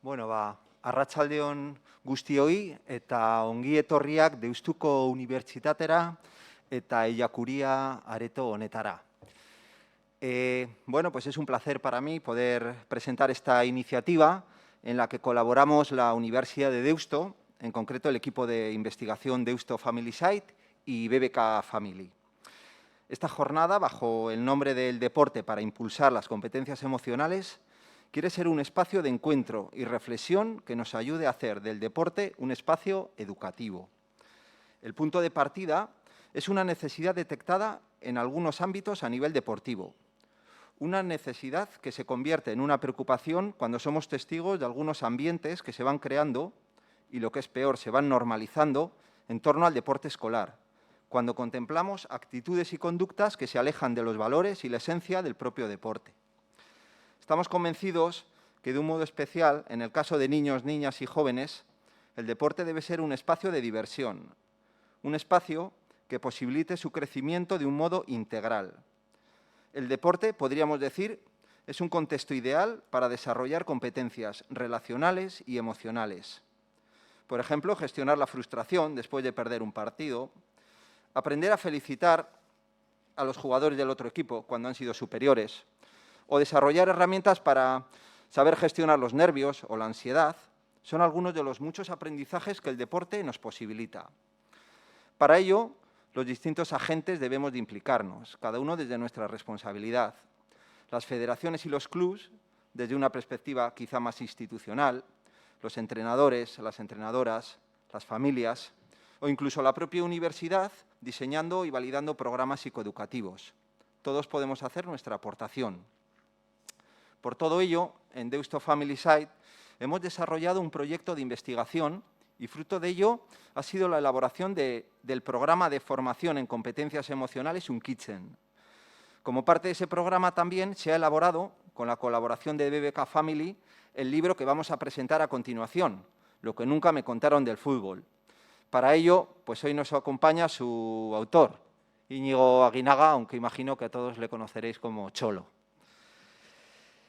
Bueno, arratsaldeon guztioi eta ongi etorriak Deustuko Unibertsitatera eta Ellacuría areto honetara. Bueno, pues es un placer para mí poder presentar esta iniciativa en la que colaboramos la Universidad de Deusto, en concreto el equipo de investigación Deusto Family Site y BBK Family. Esta jornada, bajo el nombre del deporte para impulsar las competencias emocionales, quiere ser un espacio de encuentro y reflexión que nos ayude a hacer del deporte un espacio educativo. El punto de partida es una necesidad detectada en algunos ámbitos a nivel deportivo, una necesidad que se convierte en una preocupación cuando somos testigos de algunos ambientes que se van creando y, lo que es peor, se van normalizando en torno al deporte escolar, cuando contemplamos actitudes y conductas que se alejan de los valores y la esencia del propio deporte. Estamos convencidos que, de un modo especial, en el caso de niños, niñas y jóvenes, el deporte debe ser un espacio de diversión, un espacio que posibilite su crecimiento de un modo integral. El deporte, podríamos decir, es un contexto ideal para desarrollar competencias relacionales y emocionales. Por ejemplo, gestionar la frustración después de perder un partido, aprender a felicitar a los jugadores del otro equipo cuando han sido superiores, o desarrollar herramientas para saber gestionar los nervios o la ansiedad, son algunos de los muchos aprendizajes que el deporte nos posibilita. Para ello, los distintos agentes debemos de implicarnos, cada uno desde nuestra responsabilidad. Las federaciones y los clubs, desde una perspectiva quizá más institucional, los entrenadores, las entrenadoras, las familias, o incluso la propia universidad, diseñando y validando programas psicoeducativos. Todos podemos hacer nuestra aportación. Por todo ello, en Deusto Family Site hemos desarrollado un proyecto de investigación y fruto de ello ha sido la elaboración del programa de formación en competencias emocionales Unkitchen. Como parte de ese programa también se ha elaborado, con la colaboración de BBK Family, el libro que vamos a presentar a continuación, Lo que nunca me contaron del fútbol. Para ello, pues hoy nos acompaña su autor, Íñigo Aguinaga, aunque imagino que a todos le conoceréis como Cholo.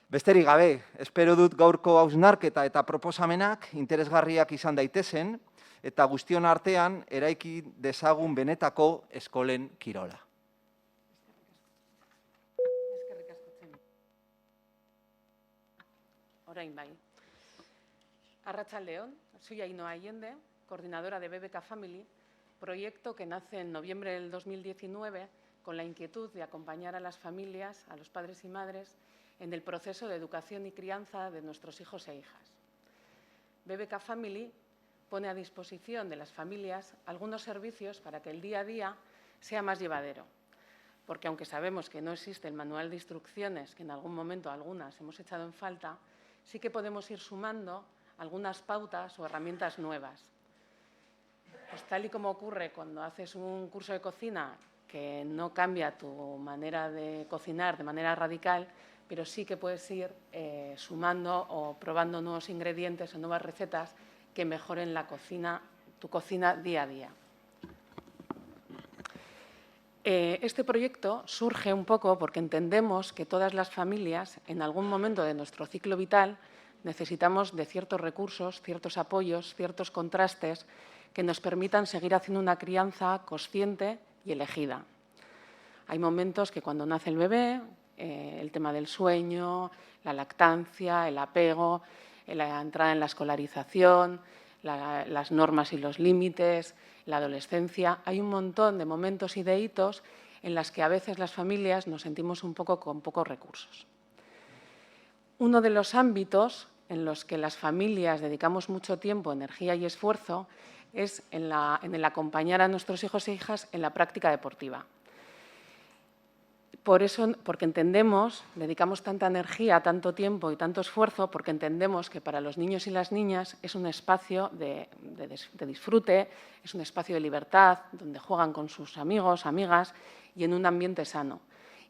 Besterik gabe, espero dut gaurko hausnarketa eta proposamenak interesgarriak izan daitezen eta guztion artean eraiki dezagun benetako eskolen kirola. Eskerrik asko, Txemi. Orain bai. Arratsaldeon, soy Ainhoa Allende, coordinadora de BBK Family, proyecto que nace en noviembre del 2019 con la inquietud de acompañar a las familias, a los padres y madres, en el proceso de educación y crianza de nuestros hijos e hijas. BBK Family pone a disposición de las familias algunos servicios para que el día a día sea más llevadero, porque aunque sabemos que no existe el manual de instrucciones, que en algún momento algunas hemos echado en falta, sí que podemos ir sumando algunas pautas o herramientas nuevas. Pues tal y como ocurre cuando haces un curso de cocina que no cambia tu manera de cocinar de manera radical, pero sí que puedes ir sumando o probando nuevos ingredientes o nuevas recetas que mejoren la cocina, tu cocina día a día. Este proyecto surge un poco porque entendemos que todas las familias, en algún momento de nuestro ciclo vital, necesitamos de ciertos recursos, ciertos apoyos, ciertos contrastes que nos permitan seguir haciendo una crianza consciente y elegida. Hay momentos que cuando nace el bebé, el tema del sueño, la lactancia, el apego, la entrada en la escolarización, las normas y los límites, la adolescencia. Hay un montón de momentos y de hitos en las que a veces las familias nos sentimos un poco con pocos recursos. Uno de los ámbitos en los que las familias dedicamos mucho tiempo, energía y esfuerzo es en el acompañar a nuestros hijos e hijas en la práctica deportiva. Por eso, porque entendemos, dedicamos tanta energía, tanto tiempo y tanto esfuerzo, porque entendemos que para los niños y las niñas es un espacio de disfrute, es un espacio de libertad, donde juegan con sus amigos, amigas y en un ambiente sano.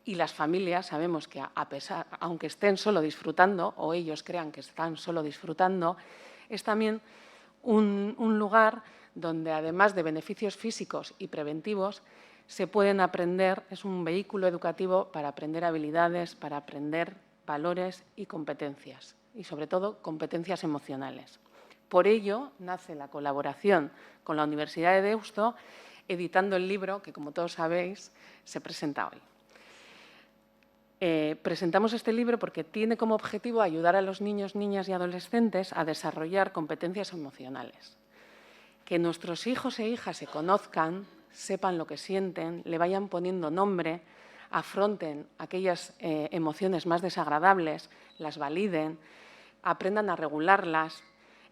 Y las familias sabemos que, aunque estén solo disfrutando, o ellos crean que están solo disfrutando, es también un lugar donde, además de beneficios físicos y preventivos, se pueden aprender, es un vehículo educativo para aprender habilidades, para aprender valores y competencias. y, sobre todo, competencias emocionales. Por ello, nace la colaboración con la Universidad de Deusto, editando el libro que, como todos sabéis, se presenta hoy. Presentamos este libro porque tiene como objetivo ayudar a los niños, niñas y adolescentes a desarrollar competencias emocionales. Que nuestros hijos e hijas se conozcan, sepan lo que sienten, le vayan poniendo nombre, afronten aquellas emociones más desagradables, las validen, aprendan a regularlas,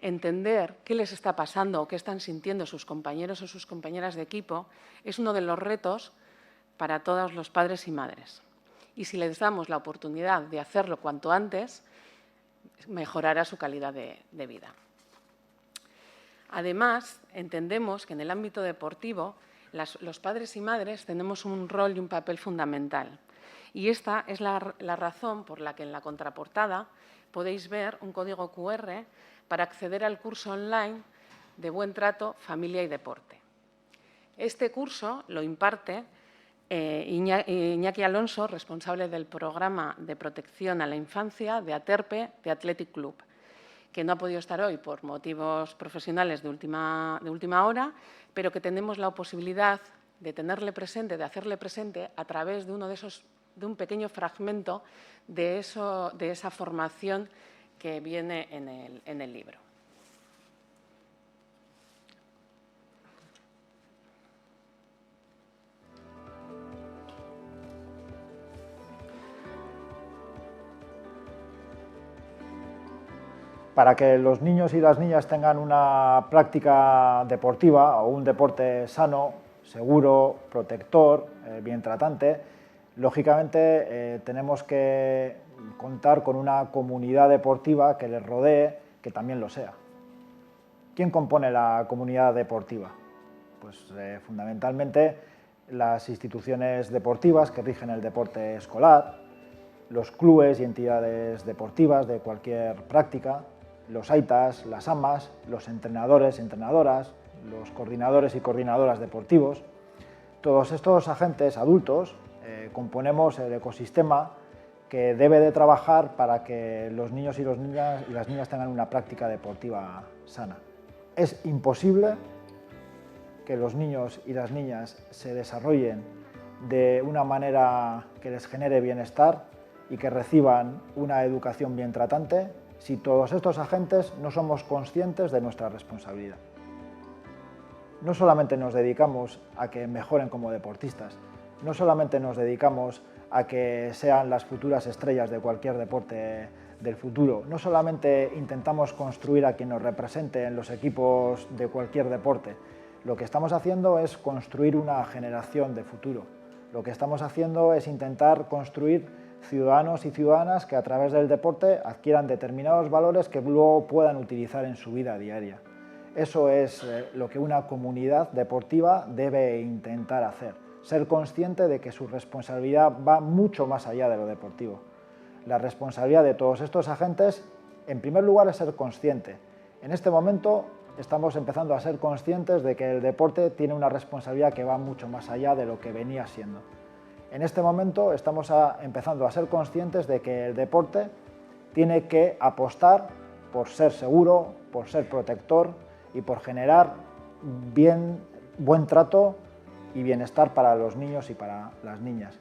entender qué les está pasando o qué están sintiendo sus compañeros o sus compañeras de equipo, es uno de los retos para todos los padres y madres. Y si les damos la oportunidad de hacerlo cuanto antes, mejorará su calidad de vida. Además, entendemos que en el ámbito deportivo los padres y madres tenemos un rol y un papel fundamental. Y esta es la razón por la que en la contraportada podéis ver un código QR para acceder al curso online de Buen Trato, Familia y Deporte. Este curso lo imparte Iñaki Alonso, responsable del programa de protección a la infancia de Aterpe, de Athletic Club, que no ha podido estar hoy por motivos profesionales de última hora, pero que tenemos la posibilidad de tenerle presente, de hacerle presente a través de un pequeño fragmento de esa formación que viene en el libro. Para que los niños y las niñas tengan una práctica deportiva o un deporte sano, seguro, protector, bien tratante, lógicamente tenemos que contar con una comunidad deportiva que les rodee, que también lo sea. ¿Quién compone la comunidad deportiva? Pues fundamentalmente las instituciones deportivas que rigen el deporte escolar, los clubes y entidades deportivas de cualquier práctica, los aitas, las amas, los entrenadores y entrenadoras, los coordinadores y coordinadoras deportivos. Todos estos agentes adultos componemos el ecosistema que debe de trabajar para que los niños y las niñas tengan una práctica deportiva sana. Es imposible que los niños y las niñas se desarrollen de una manera que les genere bienestar y que reciban una educación bien tratante si todos estos agentes no somos conscientes de nuestra responsabilidad. No solamente nos dedicamos a que mejoren como deportistas, no solamente nos dedicamos a que sean las futuras estrellas de cualquier deporte del futuro, no solamente intentamos construir a quien nos represente en los equipos de cualquier deporte, lo que estamos haciendo es construir una generación de futuro. Lo que estamos haciendo es intentar construir ciudadanos y ciudadanas que a través del deporte adquieran determinados valores que luego puedan utilizar en su vida diaria. Eso es lo que una comunidad deportiva debe intentar hacer, ser consciente de que su responsabilidad va mucho más allá de lo deportivo. La responsabilidad de todos estos agentes, en primer lugar, es ser consciente. En este momento estamos empezando a ser conscientes de que el deporte tiene una responsabilidad que va mucho más allá de lo que venía siendo. En este momento estamos empezando a ser conscientes de que el deporte tiene que apostar por ser seguro, por ser protector y por generar buen trato y bienestar para los niños y para las niñas.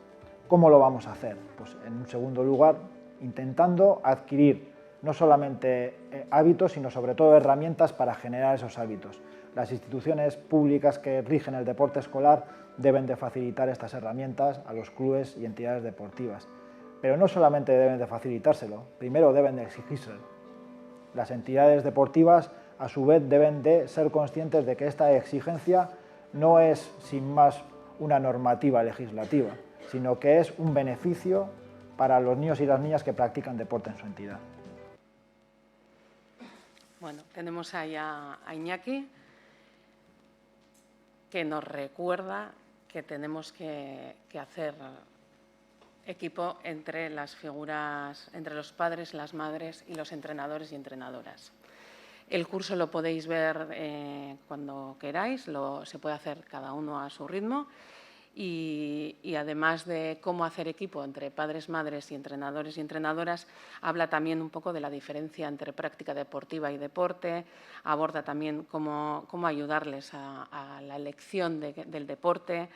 ¿Cómo lo vamos a hacer? Pues en un segundo lugar, intentando adquirir no solamente hábitos, sino sobre todo herramientas para generar esos hábitos. Las instituciones públicas que rigen el deporte escolar deben de facilitar estas herramientas a los clubes y entidades deportivas. Pero no solamente deben de facilitárselo, primero deben de exigírselo. Las entidades deportivas, a su vez, deben de ser conscientes de que esta exigencia no es, sin más, una normativa legislativa, sino que es un beneficio para los niños y las niñas que practican deporte en su entidad. Bueno, tenemos ahí a Iñaki, que nos recuerda que tenemos que hacer equipo entre las figuras, entre los padres, las madres y los entrenadores y entrenadoras. El curso lo podéis ver cuando queráis, se puede hacer cada uno a su ritmo y además de cómo hacer equipo entre padres, madres y entrenadores y entrenadoras, habla también un poco de la diferencia entre práctica deportiva y deporte, aborda también cómo ayudarles a la elección del deporte,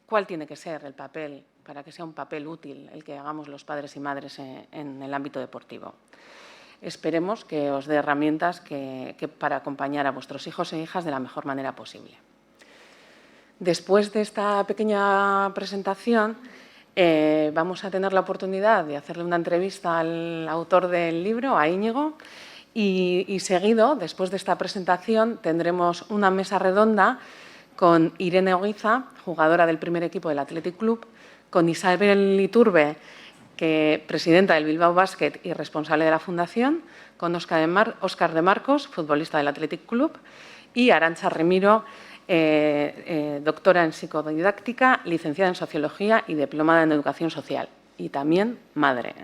cuál tiene que ser el papel para que sea un papel útil el que hagamos los padres y madres en el ámbito deportivo. Esperemos que os dé herramientas para acompañar a vuestros hijos e hijas de la mejor manera posible. Después de esta pequeña presentación, vamos a tener la oportunidad de hacerle una entrevista al autor del libro, a Íñigo, y seguido, después de esta presentación, tendremos una mesa redonda con Irene Oguiza, jugadora del primer equipo del Athletic Club, con Isabel Iturbe, presidenta del Bilbao Basket y responsable de la fundación, con Óscar de Marcos, futbolista del Athletic Club, y Arantxa Remiro, doctora en psicodidáctica, licenciada en sociología y diplomada en educación social, y también madre.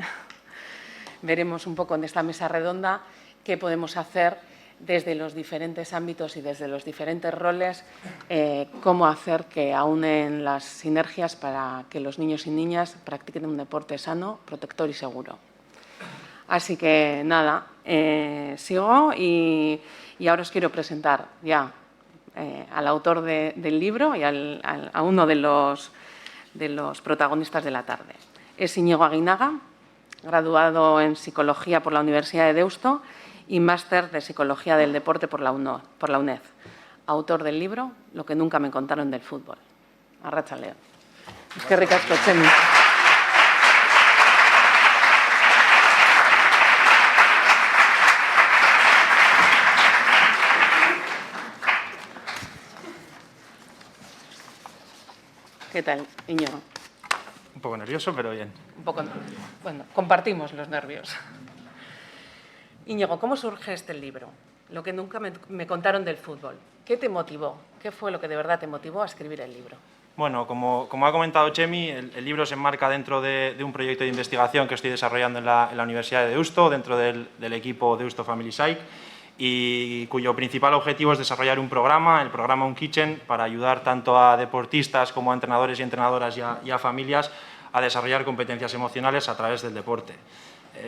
Veremos un poco en esta mesa redonda qué podemos hacer desde los diferentes ámbitos y desde los diferentes roles, cómo hacer que aúnen las sinergias para que los niños y niñas practiquen un deporte sano, protector y seguro. Así que nada, sigo y ahora os quiero presentar ya al autor del libro y a uno de los protagonistas de la tarde. Es Íñigo Aguinaga, graduado en Psicología por la Universidad de Deusto y máster de Psicología del Deporte por la UNED. Autor del libro Lo que nunca me contaron del fútbol. Arratsalde on. Eskerrik asko, Txemi. ¿Qué tal, Íñigo? Un poco nervioso, pero bien. Un poco, bueno, compartimos los nervios. Íñigo, ¿cómo surge este libro? Lo que nunca me contaron del fútbol. ¿Qué te motivó? ¿Qué fue lo que de verdad te motivó a escribir el libro? Bueno, como ha comentado Txemi, el libro se enmarca dentro de un proyecto de investigación que estoy desarrollando en la Universidad de Deusto, dentro del equipo Deusto Family Psych, y cuyo principal objetivo es desarrollar un programa, el programa Unkitchen, para ayudar tanto a deportistas como a entrenadores y entrenadoras y a familias a desarrollar competencias emocionales a través del deporte.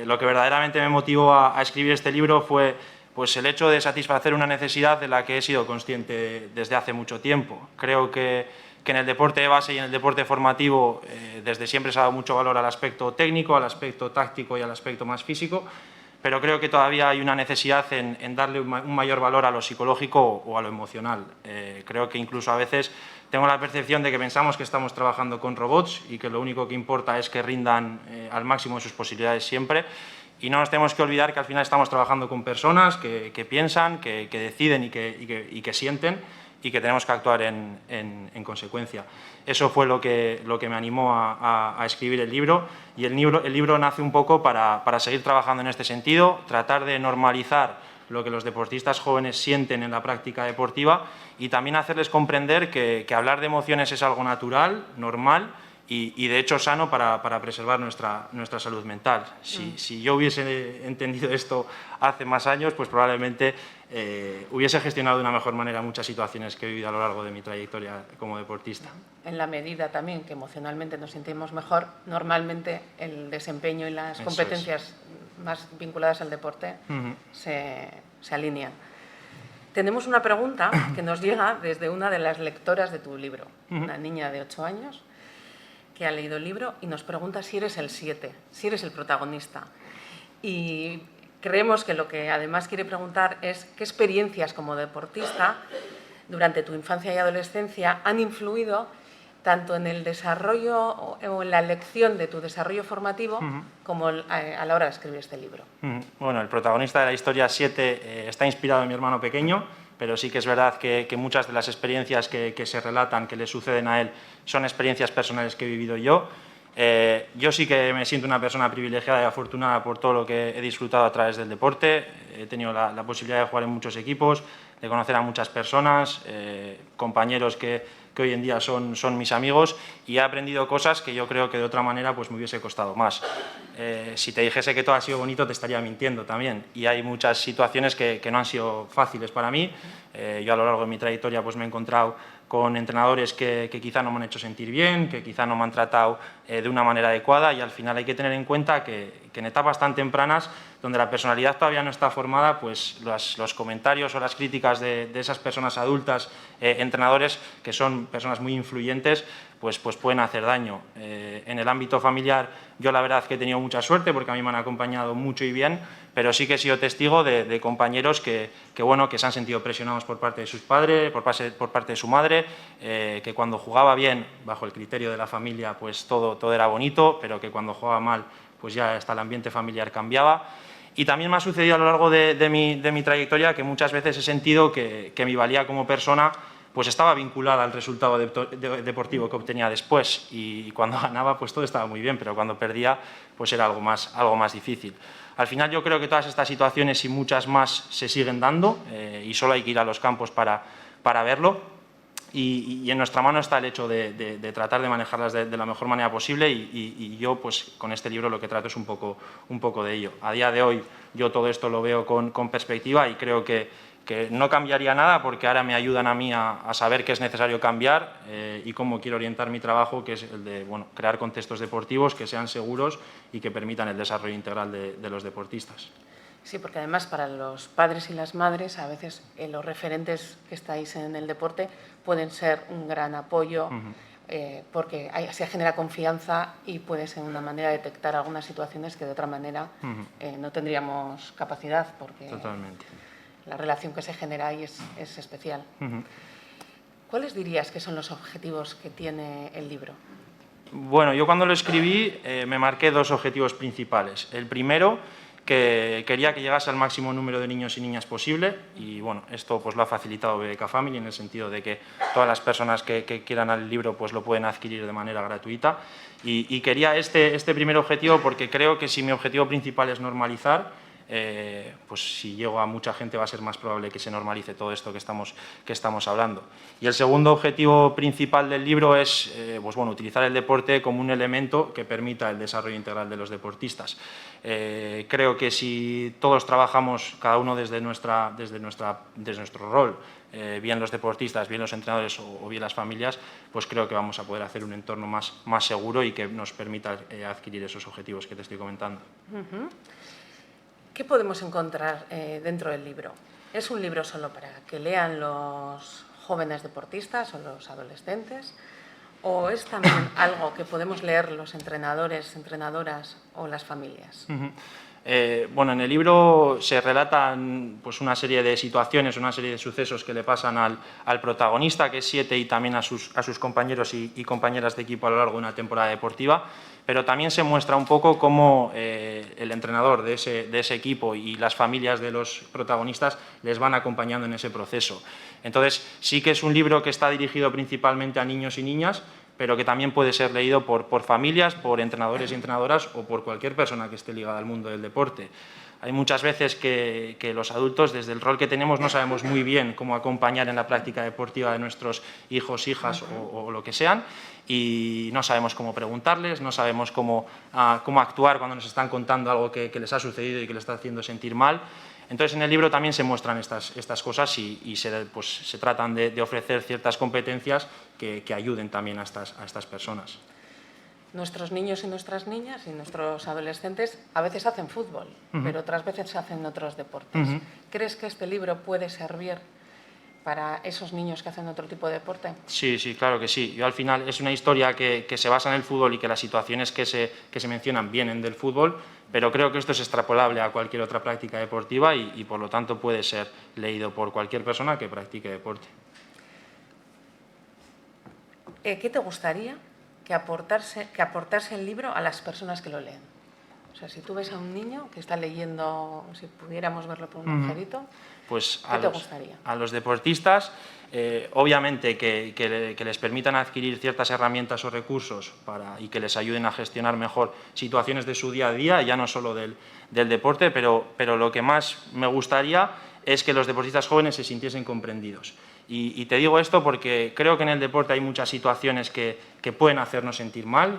Lo que verdaderamente me motivó a escribir este libro fue pues, el hecho de satisfacer una necesidad de la que he sido consciente desde hace mucho tiempo. Creo que en el deporte de base y en el deporte formativo desde siempre se ha dado mucho valor al aspecto técnico, al aspecto táctico y al aspecto más físico, pero creo que todavía hay una necesidad en darle un mayor valor a lo psicológico o a lo emocional. Creo que incluso a veces tengo la percepción de que pensamos que estamos trabajando con robots y que lo único que importa es que rindan al máximo de sus posibilidades siempre, y no nos tenemos que olvidar que al final estamos trabajando con personas que piensan, que deciden y que sienten, y que tenemos que actuar en consecuencia. Eso fue lo que me animó a escribir el libro, y el libro nace un poco para seguir trabajando en este sentido, tratar de normalizar lo que los deportistas jóvenes sienten en la práctica deportiva y también hacerles comprender que hablar de emociones es algo natural, normal y de hecho sano para preservar nuestra salud mental. Si yo hubiese entendido esto hace más años, pues probablemente hubiese gestionado de una mejor manera muchas situaciones que he vivido a lo largo de mi trayectoria como deportista. En la medida también que emocionalmente nos sentimos mejor, normalmente el desempeño y las competencias más vinculadas al deporte se alinean. Tenemos una pregunta que nos llega desde una de las lectoras de tu libro, una niña de 8 años que ha leído el libro y nos pregunta si eres el 7, si eres el protagonista. Y creemos que lo que además quiere preguntar es qué experiencias como deportista durante tu infancia y adolescencia han influido tanto en el desarrollo o en la elección de tu desarrollo formativo como a la hora de escribir este libro. Bueno, el protagonista de la historia 7 está inspirado en mi hermano pequeño, pero sí que es verdad que muchas de las experiencias que se relatan, que le suceden a él, son experiencias personales que he vivido yo. Yo sí que me siento una persona privilegiada y afortunada por todo lo que he disfrutado a través del deporte. He tenido la posibilidad de jugar en muchos equipos, conocer a muchas personas, compañeros que hoy en día son mis amigos, y he aprendido cosas que yo creo que de otra manera pues me hubiese costado más. Si te dijese que todo ha sido bonito te estaría mintiendo también, y hay muchas situaciones que no han sido fáciles para mí. Yo a lo largo de mi trayectoria pues me he encontrado con entrenadores que quizá no me han hecho sentir bien, que quizá no me han tratado de una manera adecuada, y al final hay que tener en cuenta que en etapas tan tempranas, donde la personalidad todavía no está formada, pues los comentarios o las críticas de esas personas adultas, entrenadores, que son personas muy influyentes, pues pueden hacer daño. En el ámbito familiar yo la verdad que he tenido mucha suerte porque a mí me han acompañado mucho y bien, pero sí que he sido testigo de compañeros que se han sentido presionados por parte de sus padres, por parte de su madre, que cuando jugaba bien, bajo el criterio de la familia, pues todo era bonito, pero que cuando jugaba mal, pues ya hasta el ambiente familiar cambiaba. Y también me ha sucedido a lo largo de mi trayectoria que muchas veces he sentido que mi valía como persona pues estaba vinculada al resultado deportivo que obtenía después, y cuando ganaba pues todo estaba muy bien, pero cuando perdía pues era algo más difícil. Al final yo creo que todas estas situaciones y muchas más se siguen dando, y solo hay que ir a los campos para verlo, y en nuestra mano está el hecho de tratar de manejarlas de la mejor manera posible, y yo pues con este libro lo que trato es un poco de ello. A día de hoy yo todo esto lo veo con perspectiva, y creo que no cambiaría nada, porque ahora me ayudan a mí a saber qué es necesario cambiar y cómo quiero orientar mi trabajo, que es el de crear contextos deportivos que sean seguros y que permitan el desarrollo integral de los deportistas. Sí, porque además para los padres y las madres a veces los referentes que estáis en el deporte pueden ser un gran apoyo, porque se genera confianza y puede ser una manera de detectar algunas situaciones que de otra manera no tendríamos capacidad, porque Totalmente. La relación que se genera ahí es especial. ¿Cuáles dirías que son los objetivos que tiene el libro? Bueno, yo cuando lo escribí me marqué dos objetivos principales. El primero, que quería que llegase al máximo número de niños y niñas posible, y bueno, esto pues lo ha facilitado BBK Family, en el sentido de que todas las personas que quieran el libro pues lo pueden adquirir de manera gratuita, y quería este primer objetivo porque creo que si mi objetivo principal es normalizar, pues si llego a mucha gente va a ser más probable que se normalice todo esto que estamos hablando. Y el segundo objetivo principal del libro es utilizar el deporte como un elemento que permita el desarrollo integral de los deportistas. Creo que si todos trabajamos, cada uno desde nuestro rol, bien los deportistas, bien los entrenadores o bien las familias, pues creo que vamos a poder hacer un entorno más seguro y que nos permita adquirir esos objetivos que te estoy comentando. ¿Qué podemos encontrar dentro del libro? ¿Es un libro solo para que lean los jóvenes deportistas o los adolescentes? ¿O es también algo que podemos leer los entrenadores, entrenadoras o las familias? Bueno, en el libro se relatan pues una serie de situaciones, una serie de sucesos que le pasan al protagonista, que es 7, y también a sus compañeros y compañeras de equipo a lo largo de una temporada deportiva, pero también se muestra un poco cómo el entrenador de ese equipo y las familias de los protagonistas les van acompañando en ese proceso. Entonces, sí que es un libro que está dirigido principalmente a niños y niñas, pero que también puede ser leído por familias, por entrenadores y entrenadoras o por cualquier persona que esté ligada al mundo del deporte. Hay muchas veces que los adultos, desde el rol que tenemos, no sabemos muy bien cómo acompañar en la práctica deportiva de nuestros hijos, hijas o lo que sean, y no sabemos cómo preguntarles, no sabemos cómo actuar cuando nos están contando algo que les ha sucedido y que les está haciendo sentir mal. Entonces, en el libro también se muestran estas cosas y se tratan de ofrecer ciertas competencias que ayuden también a estas personas. Nuestros niños y nuestras niñas y nuestros adolescentes a veces hacen fútbol, pero otras veces hacen otros deportes. ¿Crees que este libro puede servir para esos niños que hacen otro tipo de deporte? Sí, claro que sí. Yo al final es una historia que se basa en el fútbol y que las situaciones que se mencionan vienen del fútbol, pero creo que esto es extrapolable a cualquier otra práctica deportiva y por lo tanto puede ser leído por cualquier persona que practique deporte. ¿Qué te gustaría que aportase el libro a las personas que lo leen? O sea, si tú ves a un niño que está leyendo, si pudiéramos verlo por un agujerito, pues ¿qué te gustaría? A los deportistas, obviamente que les permitan adquirir ciertas herramientas o recursos y que les ayuden a gestionar mejor situaciones de su día a día, ya no solo del deporte, pero lo que más me gustaría es que los deportistas jóvenes se sintiesen comprendidos. Y te digo esto porque creo que en el deporte hay muchas situaciones que pueden hacernos sentir mal,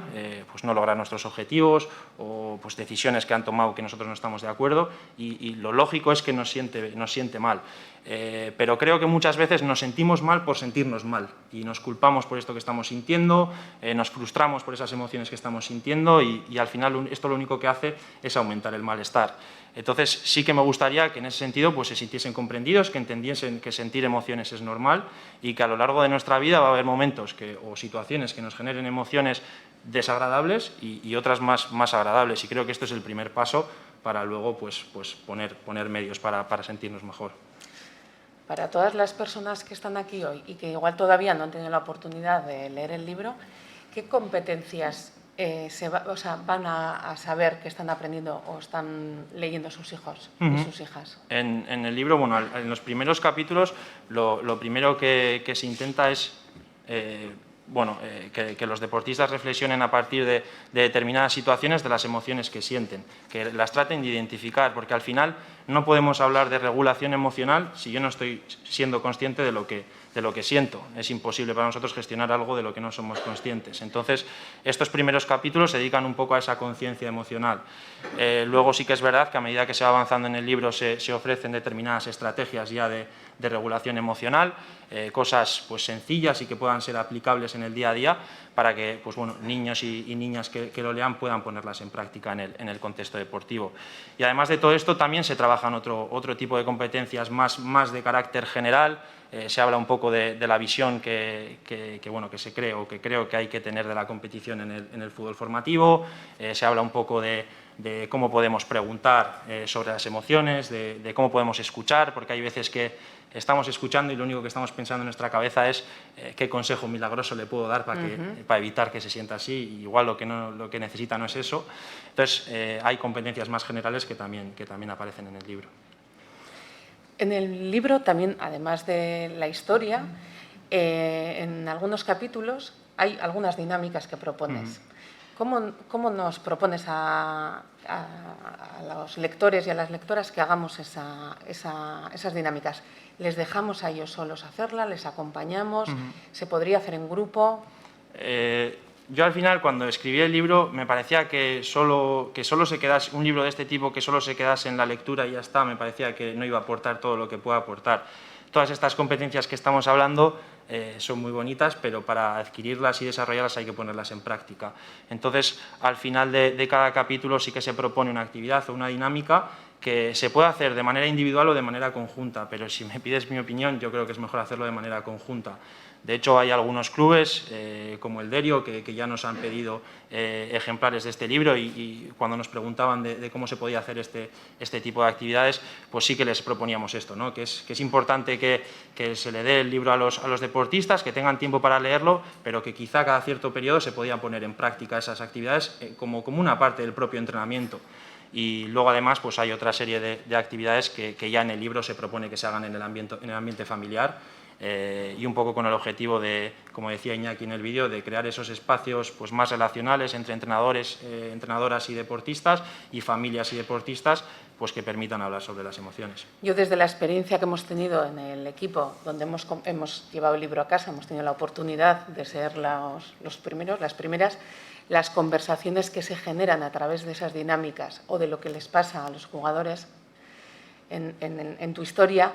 pues no lograr nuestros objetivos o pues decisiones que han tomado que nosotros no estamos de acuerdo, y lo lógico es que nos siente mal. Pero creo que muchas veces nos sentimos mal por sentirnos mal y nos culpamos por esto que estamos sintiendo, nos frustramos por esas emociones que estamos sintiendo y al final esto lo único que hace es aumentar el malestar. Entonces sí que me gustaría que en ese sentido pues, se sintiesen comprendidos, que entendiesen que sentir emociones es normal y que a lo largo de nuestra vida va a haber momentos o situaciones que nos generen emociones desagradables y otras más agradables, y creo que esto es el primer paso para luego pues poner medios para sentirnos mejor. Para todas las personas que están aquí hoy y que igual todavía no han tenido la oportunidad de leer el libro, ¿qué competencias van a saber que están aprendiendo o están leyendo sus hijos y sus hijas? En el libro, bueno, en los primeros capítulos, lo primero que se intenta es que los deportistas reflexionen a partir de determinadas situaciones de las emociones que sienten, que las traten de identificar, porque al final no podemos hablar de regulación emocional si yo no estoy siendo consciente de lo que siento. Es imposible para nosotros gestionar algo de lo que no somos conscientes. Entonces, estos primeros capítulos se dedican un poco a esa conciencia emocional. Luego sí que es verdad que a medida que se va avanzando en el libro se ofrecen determinadas estrategias ya de regulación emocional, cosas pues sencillas y que puedan ser aplicables en el día a día para que pues, bueno, niños y niñas que lo lean puedan ponerlas en práctica en el contexto deportivo. Y además de todo esto también se trabajan otro tipo de competencias más de carácter general. Se habla un poco de la visión que se cree o que creo que hay que tener de la competición en el fútbol formativo. Se habla un poco de cómo podemos preguntar sobre las emociones, de cómo podemos escuchar, porque hay veces que estamos escuchando y lo único que estamos pensando en nuestra cabeza es qué consejo milagroso le puedo dar para evitar que se sienta así, y igual lo que necesita no es eso. Entonces, hay competencias más generales que también aparecen en el libro. En el libro también, además de la historia, en algunos capítulos hay algunas dinámicas que propones. ¿Cómo nos propones a los lectores y a las lectoras que hagamos esas dinámicas? ¿Les dejamos a ellos solos hacerla? ¿Les acompañamos? ¿Se podría hacer en grupo? Yo al final, cuando escribí el libro, me parecía que solo se quedase un libro de este tipo, que solo se quedase en la lectura y ya está, me parecía que no iba a aportar todo lo que pueda aportar. Todas estas competencias que estamos hablando son muy bonitas, pero para adquirirlas y desarrollarlas hay que ponerlas en práctica. Entonces, al final de cada capítulo sí que se propone una actividad o una dinámica que se puede hacer de manera individual o de manera conjunta, pero si me pides mi opinión, yo creo que es mejor hacerlo de manera conjunta. De hecho, hay algunos clubes, como el Derio, que ya nos han pedido ejemplares de este libro y cuando nos preguntaban de cómo se podía hacer este tipo de actividades, pues sí que les proponíamos esto, ¿no? que es importante que se le dé el libro a los deportistas, que tengan tiempo para leerlo, pero que quizá cada cierto periodo se podían poner en práctica esas actividades como una parte del propio entrenamiento. Y luego, además, pues hay otra serie de actividades que ya en el libro se propone que se hagan en el ambiente familiar, y un poco con el objetivo de, como decía Iñaki en el vídeo, de crear esos espacios pues, más relacionales entre entrenadores, entrenadoras y deportistas, y familias y deportistas, pues que permitan hablar sobre las emociones. Yo, desde la experiencia que hemos tenido en el equipo, donde hemos llevado el libro a casa, hemos tenido la oportunidad de ser los primeros, las primeras, las conversaciones que se generan a través de esas dinámicas o de lo que les pasa a los jugadores en tu historia,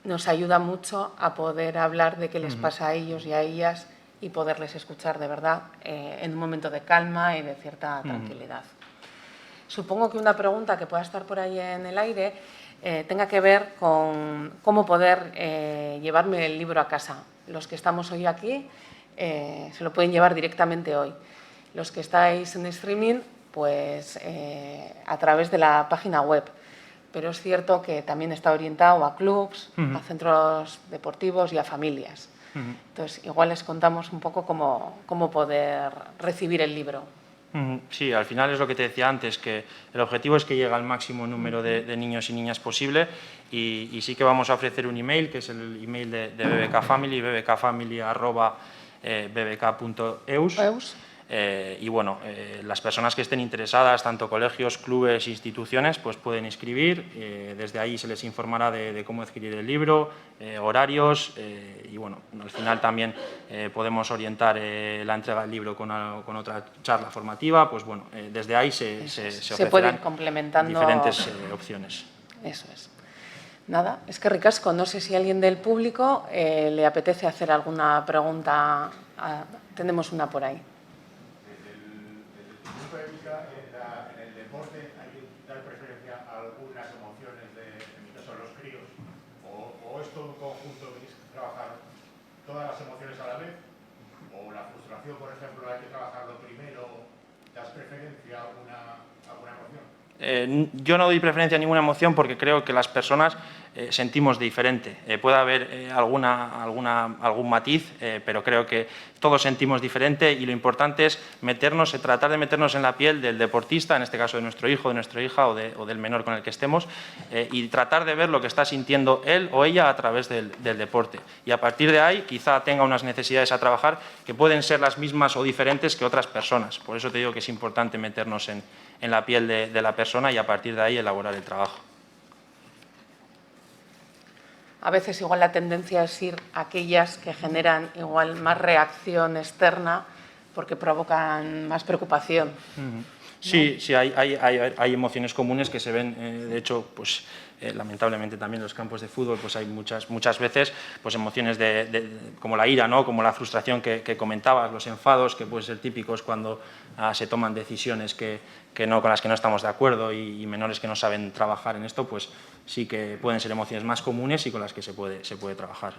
nos ayuda mucho a poder hablar de qué les pasa a ellos y a ellas y poderles escuchar de verdad en un momento de calma y de cierta tranquilidad. Supongo que una pregunta que pueda estar por ahí en el aire tenga que ver con cómo poder llevarme el libro a casa. Los que estamos hoy aquí se lo pueden llevar directamente hoy. Los que estáis en streaming, pues a través de la página web. Pero es cierto que también está orientado a clubs, a centros deportivos y a familias. Entonces, igual les contamos un poco cómo poder recibir el libro. Sí, al final es lo que te decía antes, que el objetivo es que llegue al máximo número de niños y niñas posible, y sí que vamos a ofrecer un email, que es el email de BBK Family, bbkfamily@bbk.eus. Y bueno, las personas que estén interesadas, tanto colegios, clubes, instituciones, pues pueden inscribir. Desde ahí se les informará de cómo adquirir el libro, horarios y bueno, al final también podemos orientar la entrega del libro con otra charla formativa. Pues bueno, desde ahí se puede ir ofrecerán complementando diferentes opciones. Eso es. Nada, es que ricasco. No sé si a alguien del público le apetece hacer alguna pregunta. Tenemos una por ahí. En el deporte hay que dar preferencia a algunas emociones, en mi caso los críos, o es todo un conjunto que tienes que trabajar todas las emociones a la vez, o la frustración, por ejemplo, hay que trabajarlo primero, ¿das preferencia a alguna emoción? Yo no doy preferencia a ninguna emoción porque creo que las personas sentimos diferente. Puede haber algún matiz, pero creo que todos sentimos diferente y lo importante es tratar de meternos en la piel del deportista, en este caso de nuestro hijo, de nuestra hija o del menor con el que estemos, y tratar de ver lo que está sintiendo él o ella a través del deporte. Y a partir de ahí quizá tenga unas necesidades a trabajar que pueden ser las mismas o diferentes que otras personas. Por eso te digo que es importante meternos en la piel de la persona y a partir de ahí elaborar el trabajo. A veces igual la tendencia es ir a aquellas que generan igual más reacción externa porque provocan más preocupación. Sí, sí, hay emociones comunes que se ven, de hecho, pues lamentablemente también en los campos de fútbol pues hay muchas veces pues emociones como la ira, ¿no? Como la frustración que comentabas, los enfados que pueden ser típicos cuando se toman decisiones con las que no estamos de acuerdo y menores que no saben trabajar en esto, pues sí que pueden ser emociones más comunes y con las que se puede trabajar.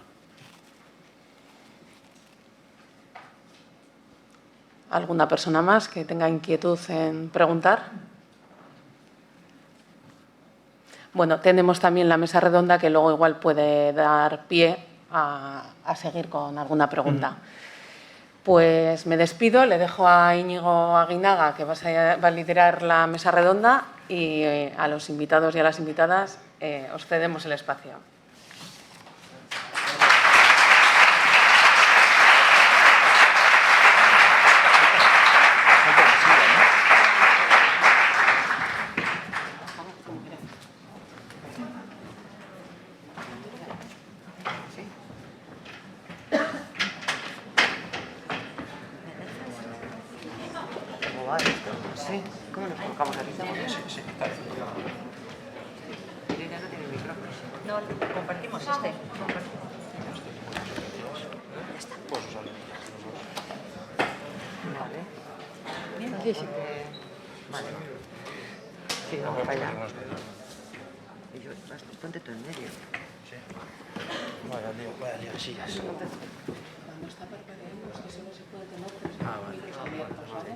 ¿Alguna persona más que tenga inquietud en preguntar? Bueno, tenemos también la mesa redonda que luego igual puede dar pie a seguir con alguna pregunta. Pues me despido, le dejo a Íñigo Aguinaga, que va a liderar la mesa redonda, y a los invitados y a las invitadas os cedemos el espacio. ¿Cómo nos colocamos aquí? Irene no tiene micrófono. No, compartimos este. Ya está. Vale. Bien. Sí, sí. Vale. Sí, vamos para allá. Ponte tú en medio. Sí. Vaya lío, sillas. Cuando está parpadeando es que solo se puede tener micros abiertos, ¿vale?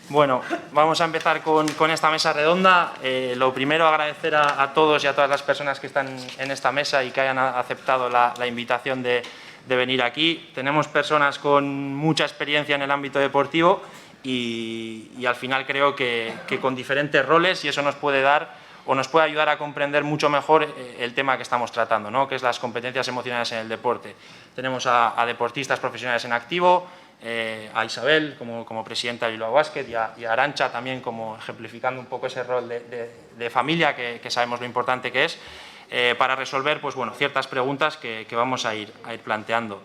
Bueno, vamos a empezar con esta mesa redonda. Lo primero, agradecer a todos y a todas las personas que están en esta mesa y que hayan aceptado la invitación de venir aquí. Tenemos personas con mucha experiencia en el ámbito deportivo y al final creo que con diferentes roles, y eso nos puede dar o nos puede ayudar a comprender mucho mejor el tema que estamos tratando, ¿no? Que es las competencias emocionales en el deporte. Tenemos a deportistas profesionales en activo, a Isabel como presidenta de Bilbao Basket y a Arantxa también como ejemplificando un poco ese rol de familia que sabemos lo importante que es, para resolver pues, bueno, ciertas preguntas que vamos a ir planteando.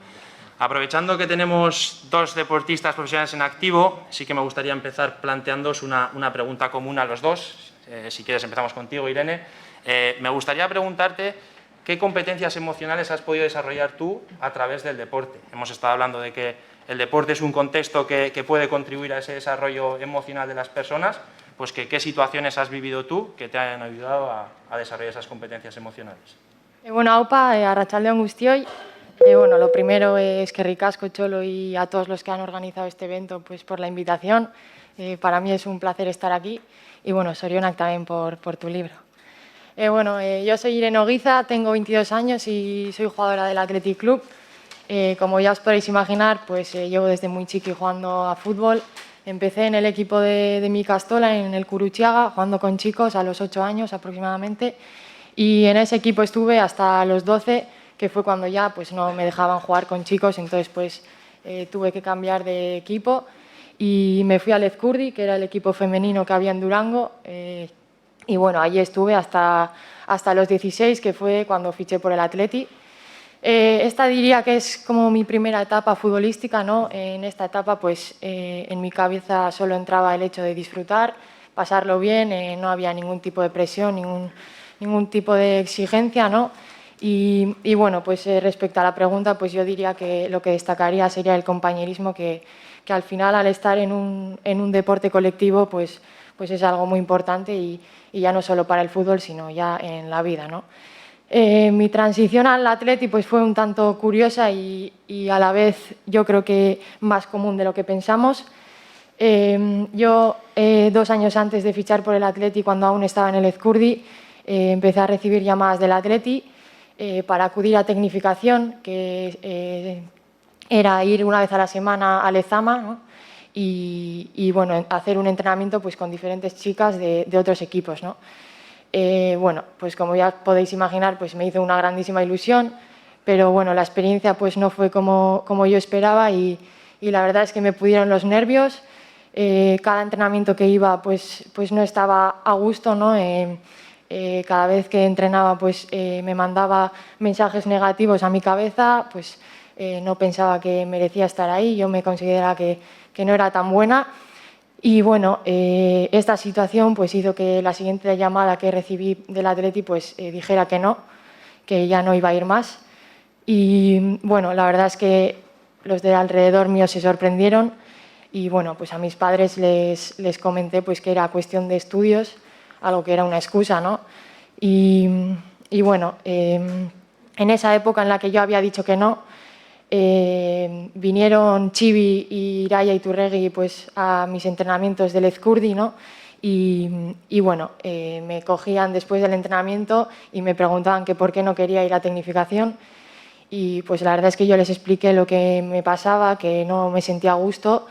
Aprovechando que tenemos dos deportistas profesionales en activo, sí que me gustaría empezar planteándoos una pregunta común a los dos. Si quieres empezamos contigo, Irene. Me gustaría preguntarte qué competencias emocionales has podido desarrollar tú a través del deporte. Hemos estado hablando de que el deporte es un contexto que puede contribuir a ese desarrollo emocional de las personas, pues ¿qué situaciones has vivido tú que te hayan ayudado a desarrollar esas competencias emocionales? Bueno, aupa, arratsaldeon guztioi. Bueno, lo primero es que ricasco, Cholo, y a todos los que han organizado este evento pues, por la invitación. Para mí es un placer estar aquí y bueno, Sorionak también por tu libro. Yo soy Irene Oguiza, tengo 22 años y soy jugadora del Athletic Club. Como ya os podéis imaginar, pues llevo desde muy chiqui jugando a fútbol. Empecé en el equipo de mi Castola, en el Curuchiaga, jugando con chicos a los 8 años aproximadamente. Y en ese equipo estuve hasta los 12, que fue cuando ya pues, no me dejaban jugar con chicos, entonces pues tuve que cambiar de equipo y me fui al Ezcurdi, que era el equipo femenino que había en Durango, y bueno, allí estuve hasta los 16, que fue cuando fiché por el Atleti. Esta diría que es como mi primera etapa futbolística, ¿no? En esta etapa, pues, en mi cabeza solo entraba el hecho de disfrutar, pasarlo bien, no había ningún tipo de presión, ningún tipo de exigencia, ¿no? Y bueno, pues respecto a la pregunta, pues yo diría que lo que destacaría sería el compañerismo, que al final, al estar en un deporte colectivo, pues es algo muy importante y ya no solo para el fútbol, sino ya en la vida, ¿no? Mi transición al Atleti pues, fue un tanto curiosa y a la vez yo creo que más común de lo que pensamos. Yo, 2 años antes de fichar por el Atleti, cuando aún estaba en el Ezcurdi, empecé a recibir llamadas del Atleti para acudir a tecnificación, que era ir una vez a la semana a Lezama, ¿no? y bueno, hacer un entrenamiento pues, con diferentes chicas de otros equipos, ¿no? Bueno, pues como ya podéis imaginar, pues me hizo una grandísima ilusión, pero bueno, la experiencia pues no fue como yo esperaba y la verdad es que me pudieron los nervios. Cada entrenamiento que iba pues no estaba a gusto, ¿no? Cada vez que entrenaba pues me mandaba mensajes negativos a mi cabeza, pues no pensaba que merecía estar ahí, yo me consideraba que no era tan buena. Y bueno, esta situación pues hizo que la siguiente llamada que recibí del Atleti pues dijera que no, que ya no iba a ir más. Y bueno, la verdad es que los de alrededor mío se sorprendieron y bueno, pues a mis padres les comenté pues que era cuestión de estudios, algo que era una excusa, ¿no? Y bueno, en esa época en la que yo había dicho que no, vinieron Chivi y Iraya Iturregui pues, a mis entrenamientos del Ezcurdi, ¿no? Y bueno, me cogían después del entrenamiento y me preguntaban que por qué no quería ir a tecnificación. Y pues la verdad es que yo les expliqué lo que me pasaba, que no me sentía a gusto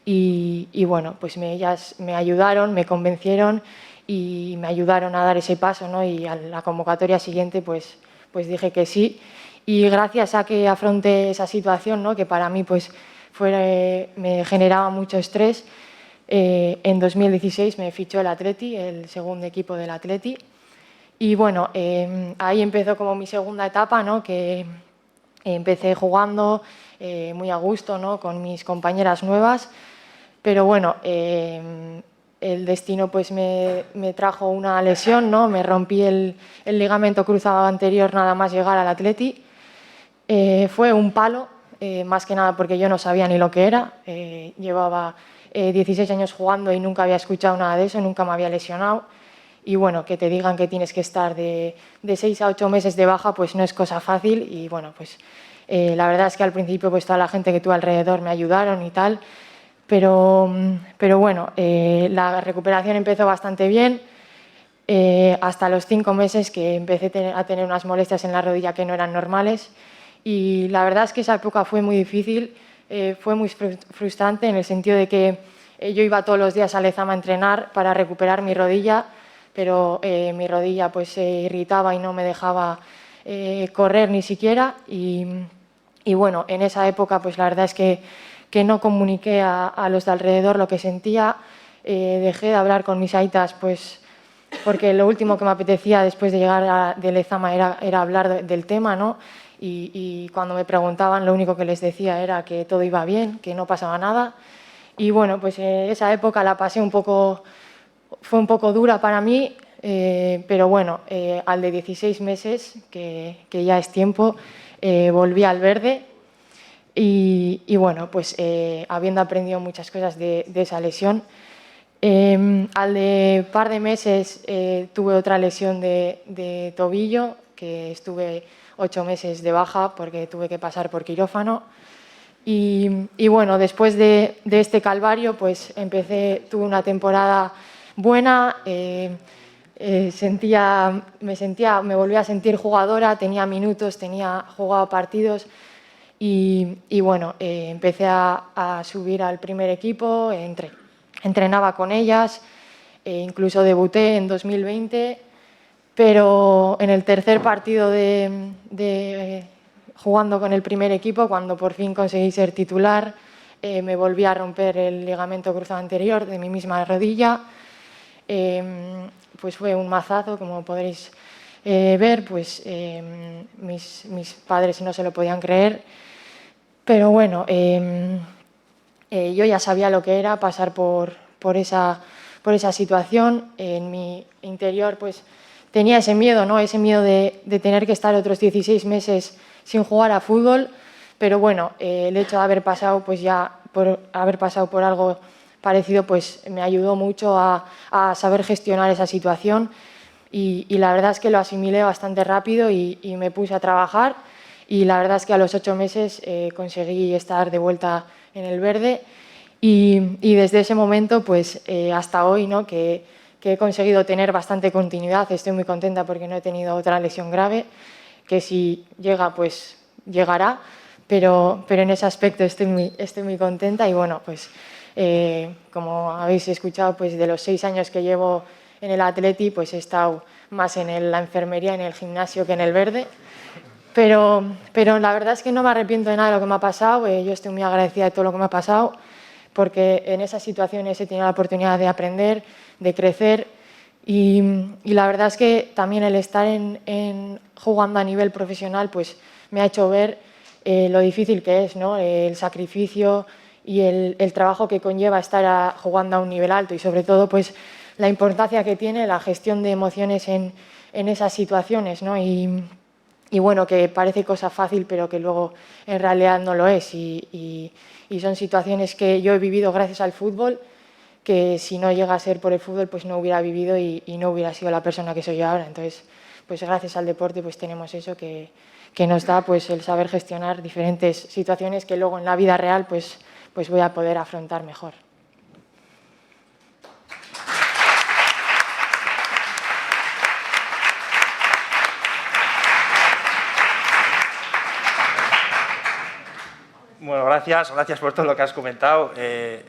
y bueno, pues ellas me ayudaron, me convencieron y me ayudaron a dar ese paso, ¿no? Y a la convocatoria siguiente pues dije que sí. Y gracias a que afronté esa situación, ¿no? Que para mí pues, me generaba mucho estrés, en 2016 me fichó el Atleti, el segundo equipo del Atleti. Y bueno, ahí empezó como mi segunda etapa, ¿no? Que empecé jugando muy a gusto, ¿no? Con mis compañeras nuevas. Pero bueno, el destino pues, me trajo una lesión, ¿no? Me rompí el ligamento cruzado anterior nada más llegar al Atleti. Fue un palo, más que nada porque yo no sabía ni lo que era. Llevaba 16 años jugando y nunca había escuchado nada de eso, nunca me había lesionado. Y bueno, que te digan que tienes que estar de 6 a 8 meses de baja, pues no es cosa fácil. Y bueno, pues la verdad es que al principio pues toda la gente que tuve alrededor me ayudaron y tal. Pero bueno, la recuperación empezó bastante bien. Hasta los 5 meses que empecé a tener unas molestias en la rodilla que no eran normales. Y la verdad es que esa época fue muy difícil, fue muy frustrante en el sentido de que yo iba todos los días a Lezama a entrenar para recuperar mi rodilla, pero mi rodilla pues se irritaba y no me dejaba correr ni siquiera. Y bueno, en esa época pues la verdad es que no comuniqué a los de alrededor lo que sentía, dejé de hablar con mis aitas pues porque lo último que me apetecía después de llegar de Lezama era hablar del tema, ¿no? Y cuando me preguntaban lo único que les decía era que todo iba bien, que no pasaba nada. Y bueno, pues esa época la pasé fue un poco dura para mí, pero bueno, al de 16 meses, que ya es tiempo, volví al verde y bueno, pues habiendo aprendido muchas cosas de esa lesión, al de par de meses tuve otra lesión de tobillo, que estuve 8 meses de baja porque tuve que pasar por quirófano. Y bueno, después de este calvario, pues tuve una temporada buena, me volví a sentir jugadora, tenía minutos, jugaba partidos y bueno, empecé a subir al primer equipo, entrenaba con ellas, incluso debuté en 2020, pero en el tercer partido de jugando con el primer equipo, cuando por fin conseguí ser titular, me volví a romper el ligamento cruzado anterior de mi misma rodilla. Pues fue un mazazo, como podréis ver, pues mis padres no se lo podían creer. Pero bueno, yo ya sabía lo que era pasar por esa situación. En mi interior pues tenía ese miedo, ¿no? Ese miedo de tener que estar otros 16 meses sin jugar a fútbol. Pero bueno, el hecho de haber pasado por algo parecido pues me ayudó mucho a saber gestionar esa situación y la verdad es que lo asimilé bastante rápido y me puse a trabajar y la verdad es que a los 8 meses conseguí estar de vuelta en el verde y desde ese momento pues hasta hoy, ¿no? que he conseguido tener bastante continuidad. Estoy muy contenta porque no he tenido otra lesión grave, que si llega pues llegará, pero en ese aspecto estoy muy contenta y bueno, pues como habéis escuchado, pues de los 6 años que llevo en el Atleti, pues he estado más en la enfermería, en el gimnasio que en el verde. Pero la verdad es que no me arrepiento de nada de lo que me ha pasado. Yo estoy muy agradecida de todo lo que me ha pasado, porque en esas situaciones he tenido la oportunidad de aprender, de crecer y la verdad es que también el estar jugando a nivel profesional pues me ha hecho ver lo difícil que es, ¿no? El sacrificio y el trabajo que conlleva estar jugando a un nivel alto y sobre todo pues la importancia que tiene la gestión de emociones en esas situaciones, ¿no? Y bueno, que parece cosa fácil pero que luego en realidad no lo es y son situaciones que yo he vivido gracias al fútbol, que si no llega a ser por el fútbol pues no hubiera vivido y no hubiera sido la persona que soy ahora. Entonces pues gracias al deporte pues tenemos eso que nos da pues el saber gestionar diferentes situaciones que luego en la vida real pues voy a poder afrontar mejor. Bueno, gracias por todo lo que has comentado.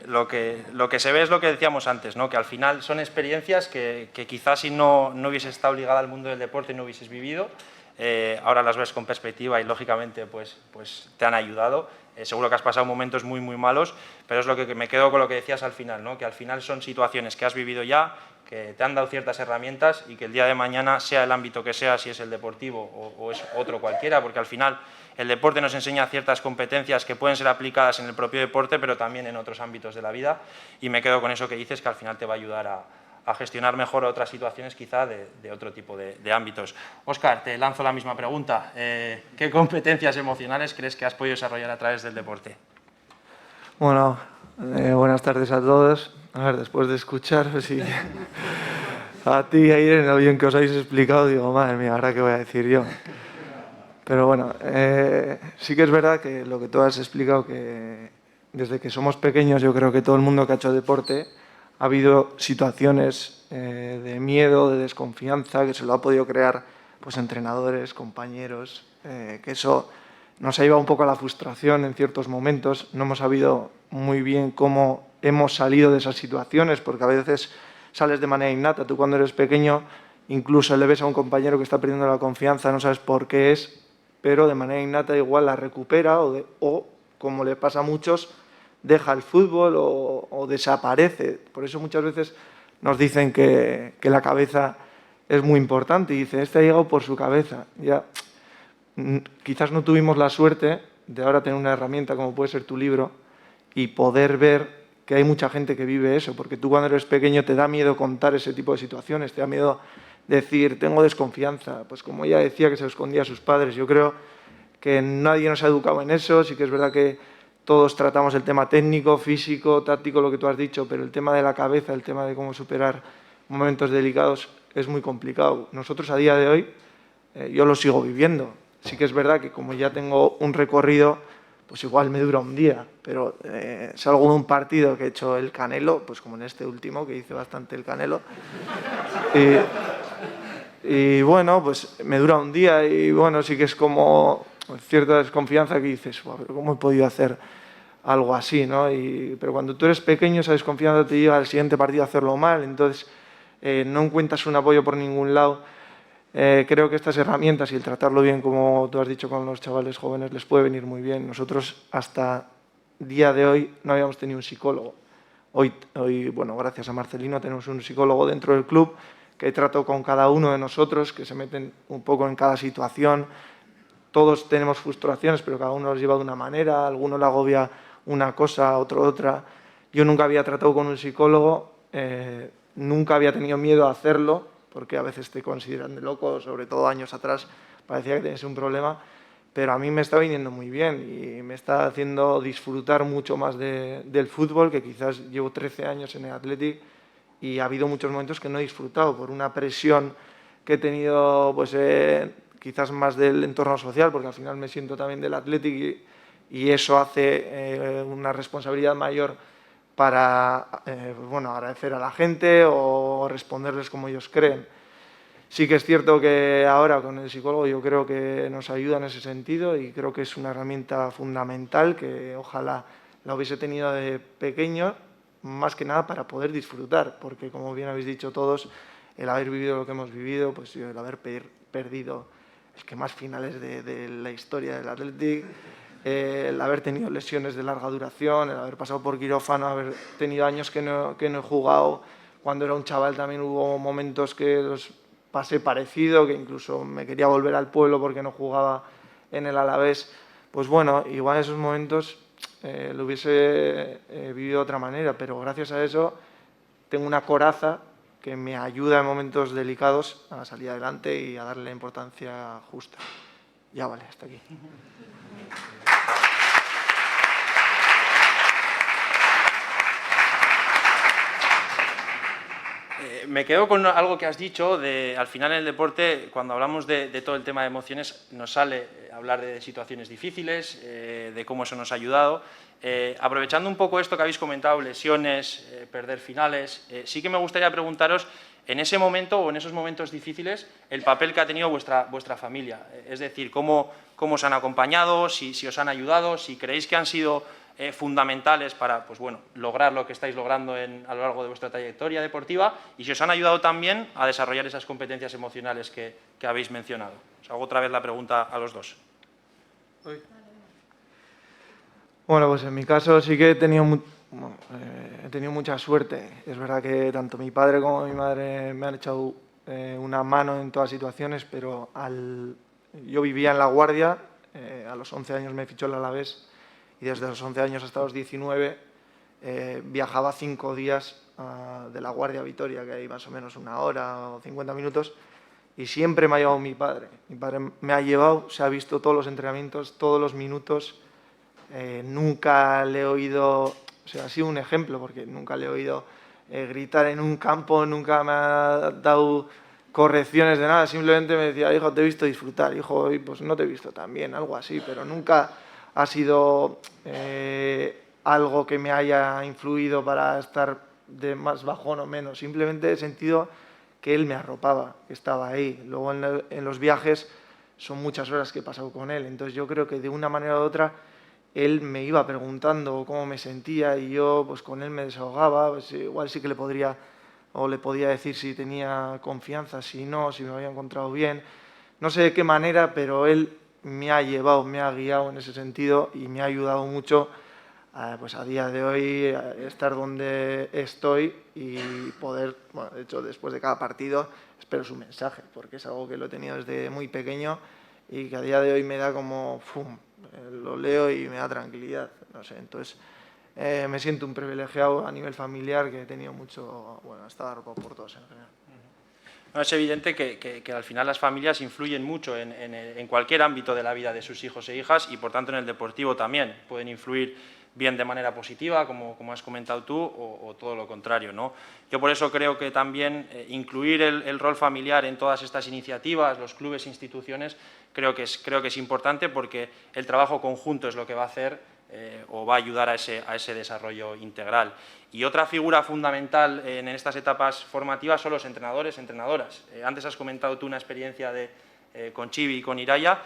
Lo que se ve es lo que decíamos antes, ¿no? Que al final son experiencias que quizás si no hubieses estado ligada al mundo del deporte no hubieses vivido. Ahora las ves con perspectiva y lógicamente pues te han ayudado. Seguro que has pasado momentos muy malos, pero es lo que me quedo con lo que decías al final, ¿no? Que al final son situaciones que has vivido ya, que te han dado ciertas herramientas y que el día de mañana, sea el ámbito que sea, si es el deportivo o es otro cualquiera, porque al final el deporte nos enseña ciertas competencias que pueden ser aplicadas en el propio deporte, pero también en otros ámbitos de la vida, y me quedo con eso que dices, que al final te va a ayudar a gestionar mejor otras situaciones quizá de otro tipo de ámbitos. Óscar, te lanzo la misma pregunta. ¿Qué competencias emocionales crees que has podido desarrollar a través del deporte? Bueno, buenas tardes a todos. A ver, después de escuchar sí, a ti y a Irene, lo bien que os habéis explicado, digo, madre mía, ¿ahora qué voy a decir yo? Pero bueno, sí que es verdad que lo que tú has explicado, que desde que somos pequeños yo creo que todo el mundo que ha hecho deporte ha habido situaciones de miedo, de desconfianza, que se lo ha podido crear pues entrenadores, compañeros, que eso nos ha llevado un poco a la frustración en ciertos momentos. No hemos sabido muy bien cómo hemos salido de esas situaciones, porque a veces sales de manera innata. Tú cuando eres pequeño incluso le ves a un compañero que está perdiendo la confianza, no sabes por qué es, pero de manera innata igual la recupera o como le pasa a muchos, deja el fútbol o desaparece. Por eso muchas veces nos dicen que la cabeza es muy importante y dice, este ha llegado por su cabeza. Ya, quizás no tuvimos la suerte de ahora tener una herramienta como puede ser tu libro y poder ver que hay mucha gente que vive eso, porque tú cuando eres pequeño te da miedo contar ese tipo de situaciones, te da miedo decir, tengo desconfianza, pues como ella decía que se lo escondía a sus padres. Yo creo que nadie nos ha educado en eso, sí que es verdad que todos tratamos el tema técnico, físico, táctico, lo que tú has dicho, pero el tema de la cabeza, el tema de cómo superar momentos delicados es muy complicado. Nosotros a día de hoy, yo lo sigo viviendo. Sí que es verdad que como ya tengo un recorrido, pues igual me dura un día, pero salgo de un partido que he hecho el Canelo, pues como en este último, que hice bastante el Canelo, y bueno, pues me dura un día y bueno, sí que es como cierta desconfianza que dices, pero ¿cómo he podido hacer algo así, ¿no? Pero cuando tú eres pequeño, esa desconfianza te lleva al siguiente partido a hacerlo mal, entonces no encuentras un apoyo por ningún lado. Creo que estas herramientas y el tratarlo bien, como tú has dicho, con los chavales jóvenes les puede venir muy bien. Nosotros hasta día de hoy no habíamos tenido un psicólogo. Hoy, bueno, gracias a Marcelino tenemos un psicólogo dentro del club que trato con cada uno de nosotros, que se meten un poco en cada situación. Todos tenemos frustraciones, pero cada uno los lleva de una manera, a alguno le agobia una cosa, a otro otra. Yo nunca había tratado con un psicólogo, nunca había tenido miedo a hacerlo, porque a veces te consideran de loco, sobre todo años atrás parecía que tenías un problema, pero a mí me está viniendo muy bien y me está haciendo disfrutar mucho más del fútbol, que quizás llevo 13 años en el Athletic y ha habido muchos momentos que no he disfrutado por una presión que he tenido, pues quizás más del entorno social, porque al final me siento también del Athletic y eso hace una responsabilidad mayor para bueno, agradecer a la gente o responderles como ellos creen. Sí que es cierto que ahora con el psicólogo yo creo que nos ayuda en ese sentido y creo que es una herramienta fundamental que ojalá la hubiese tenido de pequeño, más que nada para poder disfrutar, porque como bien habéis dicho todos, el haber vivido lo que hemos vivido, pues el haber perdido es que más finales de la historia del Athletic, el haber tenido lesiones de larga duración, el haber pasado por quirófano, haber tenido años que no he jugado. Cuando era un chaval también hubo momentos que los pasé parecido, que incluso me quería volver al pueblo porque no jugaba en el Alavés. Pues bueno, igual en esos momentos lo hubiese vivido de otra manera, pero gracias a eso tengo una coraza que me ayuda en momentos delicados a salir adelante y a darle la importancia justa. Ya vale, hasta aquí. Me quedo con algo que has dicho, al final en el deporte, cuando hablamos de todo el tema de emociones, nos sale hablar de situaciones difíciles, de cómo eso nos ha ayudado. Aprovechando un poco esto que habéis comentado, lesiones, perder finales, sí que me gustaría preguntaros, en ese momento o en esos momentos difíciles, el papel que ha tenido vuestra familia. Es decir, cómo os han acompañado, si os han ayudado, si creéis que han sido fundamentales para pues bueno, lograr lo que estáis logrando a lo largo de vuestra trayectoria deportiva y si os han ayudado también a desarrollar esas competencias emocionales que habéis mencionado. Os hago otra vez la pregunta a los dos. Bueno, pues en mi caso sí que he tenido mucha suerte. Es verdad que tanto mi padre como mi madre me han echado una mano en todas situaciones, pero yo vivía en La Guardia, a los 11 años me fichó el Alavés y desde los 11 años hasta los 19 viajaba 5 días de La Guardia a Vitoria, que hay más o menos 1 hora o 50 minutos, y siempre me ha llevado mi padre. Mi padre me ha llevado, se ha visto todos los entrenamientos, todos los minutos. Nunca le he oído, o sea, ha sido un ejemplo, porque nunca le he oído gritar en un campo, nunca me ha dado correcciones de nada, simplemente me decía, hijo, te he visto disfrutar, hijo, hoy pues no te he visto tan bien, algo así, pero nunca ha sido algo que me haya influido para estar de más bajón o menos, simplemente he sentido que él me arropaba, que estaba ahí. Luego en los viajes son muchas horas que he pasado con él, entonces yo creo que de una manera u otra él me iba preguntando cómo me sentía y yo pues con él me desahogaba, pues, igual sí que le podría decir si tenía confianza, si no, si me había encontrado bien, no sé de qué manera, pero él me ha llevado, me ha guiado en ese sentido y me ha ayudado mucho pues a día de hoy estar donde estoy y poder, bueno, de hecho después de cada partido espero su mensaje, porque es algo que lo he tenido desde muy pequeño y que a día de hoy me da como, lo leo y me da tranquilidad, no sé, entonces me siento un privilegiado a nivel familiar que he tenido mucho, bueno, estar arropado por todos en general. No, es evidente que al final las familias influyen mucho en cualquier ámbito de la vida de sus hijos e hijas y por tanto en el deportivo también pueden influir bien de manera positiva, como has comentado tú, o todo lo contrario, ¿no? Yo por eso creo que también incluir el rol familiar en todas estas iniciativas, los clubes, instituciones, creo que es importante porque el trabajo conjunto es lo que va a hacer o va a ayudar a ese desarrollo integral. Y otra figura fundamental en estas etapas formativas son los entrenadores, entrenadoras. Antes has comentado tú una experiencia con Chivi y con Iraya.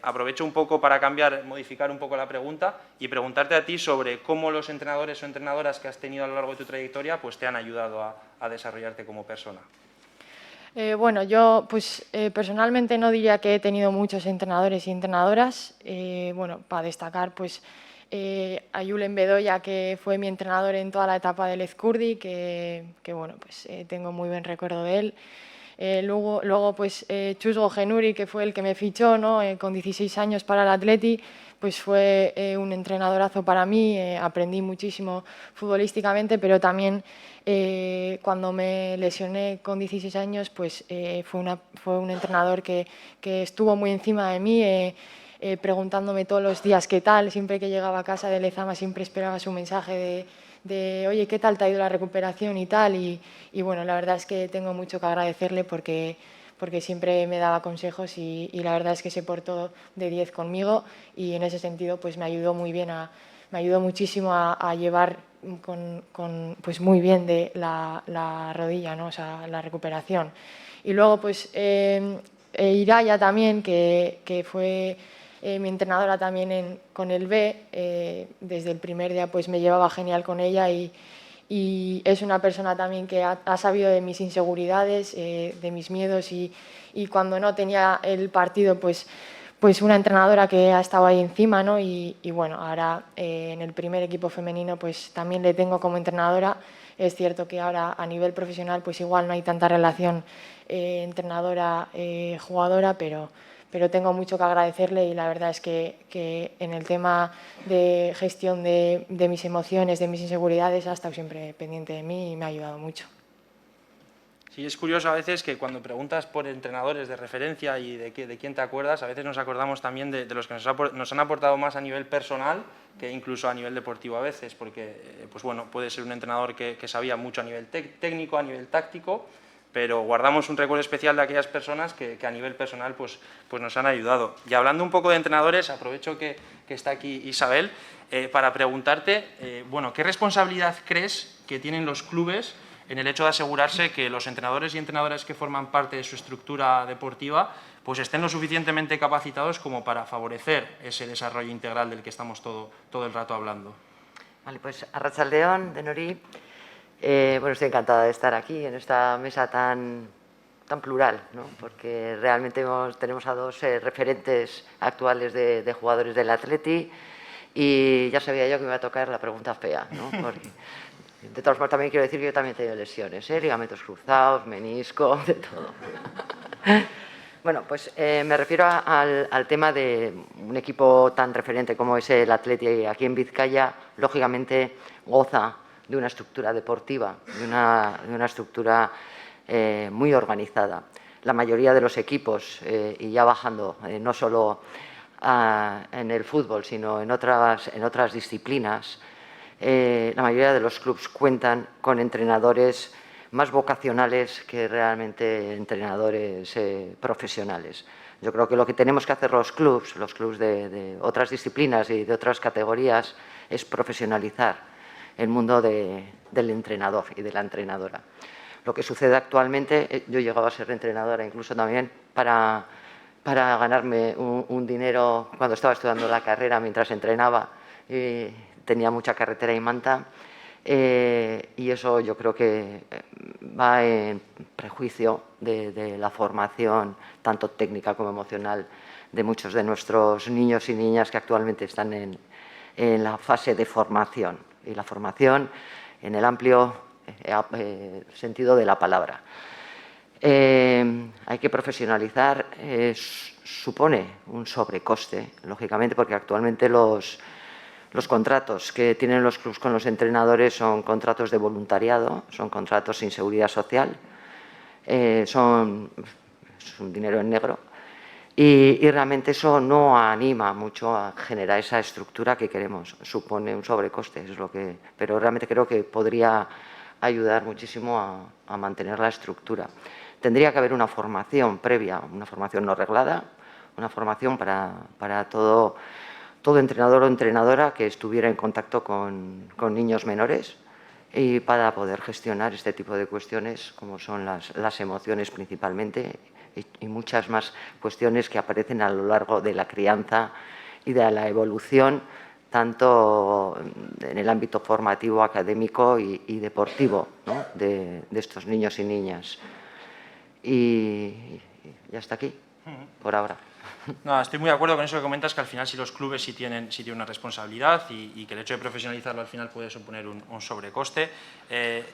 Aprovecho un poco para modificar un poco la pregunta y preguntarte a ti sobre cómo los entrenadores o entrenadoras que has tenido a lo largo de tu trayectoria pues te han ayudado a desarrollarte como persona. Bueno, yo pues personalmente no diría que he tenido muchos entrenadores y entrenadoras. Bueno, para destacar pues a Julen Bedoya, que fue mi entrenador en toda la etapa del Ezcurdi, que bueno, pues tengo muy buen recuerdo de él. Luego pues Chusgo Genuri, que fue el que me fichó, ¿no? Con 16 años para el Atleti, pues fue un entrenadorazo para mí. Aprendí muchísimo futbolísticamente, pero también cuando me lesioné con 16 años, pues fue un entrenador que estuvo muy encima de mí, preguntándome todos los días qué tal. Siempre que llegaba a casa de Lezama siempre esperaba su mensaje de oye, ¿qué tal te ha ido la recuperación y tal? Y bueno, la verdad es que tengo mucho que agradecerle porque siempre me daba consejos y la verdad es que se portó de 10 conmigo y en ese sentido pues me ayudó muchísimo a llevar pues muy bien de la rodilla, ¿no? O sea, la recuperación. Y luego pues Iraya también, que fue mi entrenadora también con el B, desde el primer día pues me llevaba genial con ella y es una persona también que ha sabido de mis inseguridades, de mis miedos y cuando no tenía el partido pues una entrenadora que ha estado ahí encima, ¿no? Y bueno, ahora en el primer equipo femenino pues también le tengo como entrenadora. Es cierto que ahora a nivel profesional pues igual no hay tanta relación entrenadora-jugadora, pero tengo mucho que agradecerle y la verdad es que en el tema de gestión de mis emociones, de mis inseguridades, ha estado siempre pendiente de mí y me ha ayudado mucho. Sí, es curioso a veces que cuando preguntas por entrenadores de referencia y de quién te acuerdas, a veces nos acordamos también de los que nos han aportado más a nivel personal que incluso a nivel deportivo a veces, porque pues bueno, puede ser un entrenador que sabía mucho a nivel técnico, a nivel táctico, pero guardamos un recuerdo especial de aquellas personas que a nivel personal pues nos han ayudado. Y hablando un poco de entrenadores, aprovecho que está aquí Isabel para preguntarte, bueno, ¿qué responsabilidad crees que tienen los clubes en el hecho de asegurarse que los entrenadores y entrenadoras que forman parte de su estructura deportiva pues estén lo suficientemente capacitados como para favorecer ese desarrollo integral del que estamos todo el rato hablando? Vale, pues Arratsaldeon, Denori. Bueno, estoy encantada de estar aquí en esta mesa tan plural, ¿no? Porque realmente tenemos a dos referentes actuales de jugadores del Atleti y ya sabía yo que me iba a tocar la pregunta fea, ¿no? Porque, de todas formas, también quiero decir que yo también he tenido lesiones, ligamentos cruzados, menisco, de todo. Bueno, pues me refiero al tema de un equipo tan referente como es el Atleti aquí en Vizcaya, lógicamente goza de una estructura deportiva, de una estructura muy organizada. La mayoría de los equipos, y ya bajando no solo en el fútbol, sino en otras disciplinas, la mayoría de los clubs cuentan con entrenadores más vocacionales que realmente entrenadores profesionales. Yo creo que lo que tenemos que hacer los clubs de otras disciplinas y de otras categorías es profesionalizar el mundo del entrenador y de la entrenadora. Lo que sucede actualmente, yo llegaba a ser entrenadora incluso también para ganarme un dinero cuando estaba estudiando la carrera mientras entrenaba. Tenía mucha carretera y manta y eso yo creo que va en prejuicio de la formación tanto técnica como emocional de muchos de nuestros niños y niñas que actualmente están en la fase de formación y la formación en el amplio sentido de la palabra. Hay que profesionalizar, supone un sobrecoste, lógicamente, porque actualmente los contratos que tienen los clubs con los entrenadores son contratos de voluntariado, son contratos sin seguridad social, es un dinero en negro y realmente eso no anima mucho a generar esa estructura que queremos. Supone un sobrecoste, pero realmente creo que podría ayudar muchísimo a mantener la estructura. Tendría que haber una formación previa, una formación no reglada, una formación para todo entrenador o entrenadora que estuviera en contacto con niños menores y para poder gestionar este tipo de cuestiones como son las emociones principalmente y muchas más cuestiones que aparecen a lo largo de la crianza y de la evolución tanto en el ámbito formativo, académico y deportivo, ¿no? de estos niños y niñas. y ya está aquí, por ahora. No, estoy muy de acuerdo con eso que comentas, que al final si los clubes sí tienen una responsabilidad y que el hecho de profesionalizarlo al final puede suponer un sobrecoste.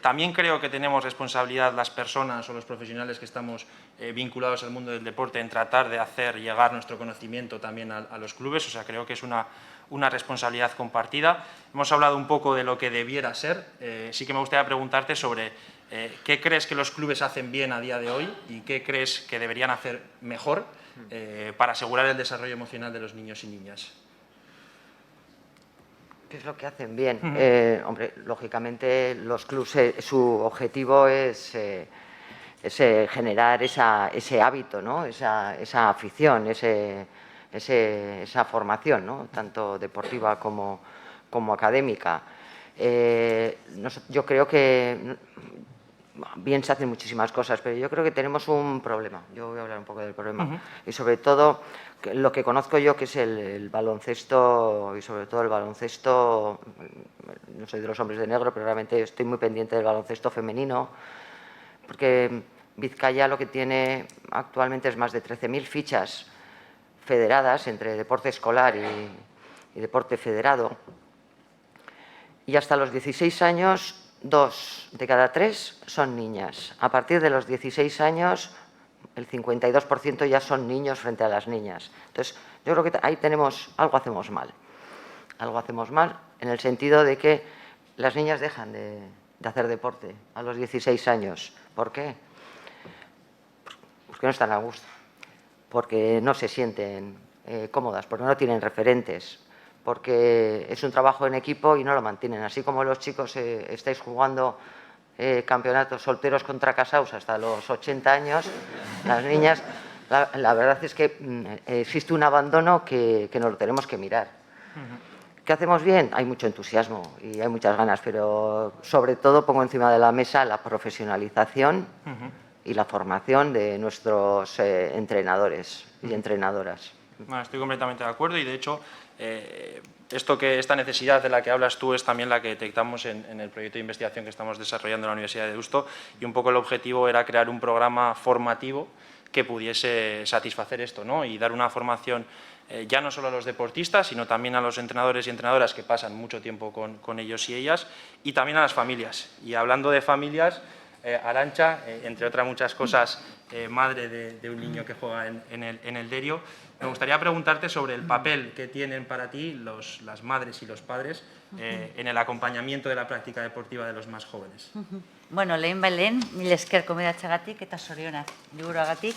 También creo que tenemos responsabilidad las personas o los profesionales que estamos vinculados al mundo del deporte en tratar de hacer llegar nuestro conocimiento también a los clubes, o sea, creo que es una responsabilidad compartida. Hemos hablado un poco de lo que debiera ser, sí que me gustaría preguntarte sobre qué crees que los clubes hacen bien a día de hoy y qué crees que deberían hacer mejor para asegurar el desarrollo emocional de los niños y niñas. ¿Qué es lo que hacen bien? Hombre, lógicamente los clubes, su objetivo es generar ese hábito, ¿no? esa afición, esa formación, ¿no? Tanto deportiva como académica. Yo creo que bien se hacen muchísimas cosas, pero yo creo que tenemos un problema. Yo voy a hablar un poco del problema. Y sobre todo, lo que conozco yo, que es el baloncesto, y sobre todo el baloncesto, no soy de los hombres de negro, pero realmente estoy muy pendiente del baloncesto femenino, porque Vizcaya lo que tiene actualmente es más de 13.000 fichas federadas entre deporte escolar y deporte federado. Y hasta los 16 años, 2 de cada 3 son niñas. A partir de los 16 años, el 52% ya son niños frente a las niñas. Entonces, yo creo que ahí algo hacemos mal. Algo hacemos mal en el sentido de que las niñas dejan de hacer deporte a los 16 años. ¿Por qué? Porque no están a gusto, porque no se sienten cómodas, porque no tienen referentes, porque es un trabajo en equipo y no lo mantienen. Así como los chicos estáis jugando campeonatos solteros contra casados hasta los 80 años, las niñas, la verdad es que existe un abandono que nos lo tenemos que mirar. ¿Qué hacemos bien? Hay mucho entusiasmo y hay muchas ganas, pero sobre todo pongo encima de la mesa la profesionalización y la formación de nuestros entrenadores y entrenadoras. Bueno, estoy completamente de acuerdo y, de hecho, esta necesidad de la que hablas tú es también la que detectamos en el proyecto de investigación que estamos desarrollando en la Universidad de Deusto, y un poco el objetivo era crear un programa formativo que pudiese satisfacer esto, ¿no? Y dar una formación ya no solo a los deportistas, sino también a los entrenadores y entrenadoras que pasan mucho tiempo con ellos y ellas, y también a las familias. Y hablando de familias, Arantxa, entre otras muchas cosas, madre de un niño que juega en el Derio, me gustaría preguntarte sobre el papel que tienen para ti las madres y los padres en el acompañamiento de la práctica deportiva de los más jóvenes. Bueno, lehenbailehen, mila esker komedatxagatik eta zorionak liburuagatik.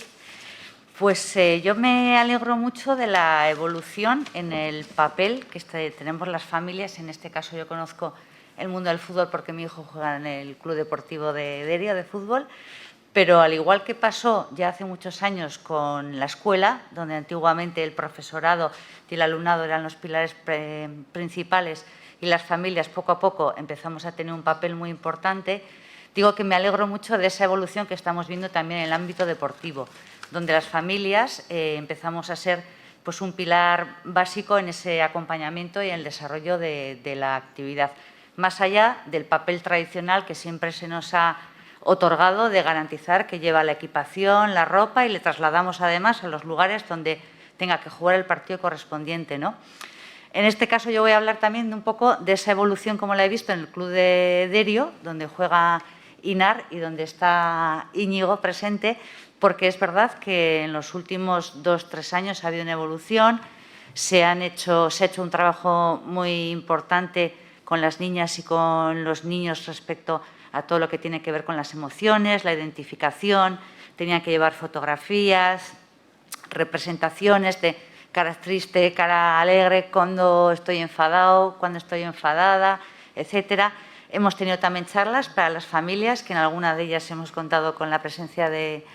Pues yo me alegro mucho de la evolución en el papel que tenemos las familias. En este caso yo conozco el mundo del fútbol porque mi hijo juega en el Club Deportivo de Derio de fútbol, pero al igual que pasó ya hace muchos años con la escuela, donde antiguamente el profesorado y el alumnado eran los pilares principales y las familias poco a poco empezamos a tener un papel muy importante, digo que me alegro mucho de esa evolución que estamos viendo también en el ámbito deportivo, donde las familias empezamos a ser pues, un pilar básico en ese acompañamiento y en el desarrollo de la actividad, más allá del papel tradicional que siempre se nos ha otorgado de garantizar que lleva la equipación, la ropa y le trasladamos además a los lugares donde tenga que jugar el partido correspondiente, ¿no? En este caso yo voy a hablar también de un poco de esa evolución como la he visto en el Club de Derio, donde juega Inar y donde está Íñigo presente, porque es verdad que en los últimos 2-3 años ha habido una evolución, se ha hecho un trabajo muy importante con las niñas y con los niños respecto a todo lo que tiene que ver con las emociones, la identificación, tenían que llevar fotografías, representaciones de cara triste, cara alegre, cuando estoy enfadado, cuando estoy enfadada, etcétera. Hemos tenido también charlas para las familias, que en alguna de ellas hemos contado con la presencia de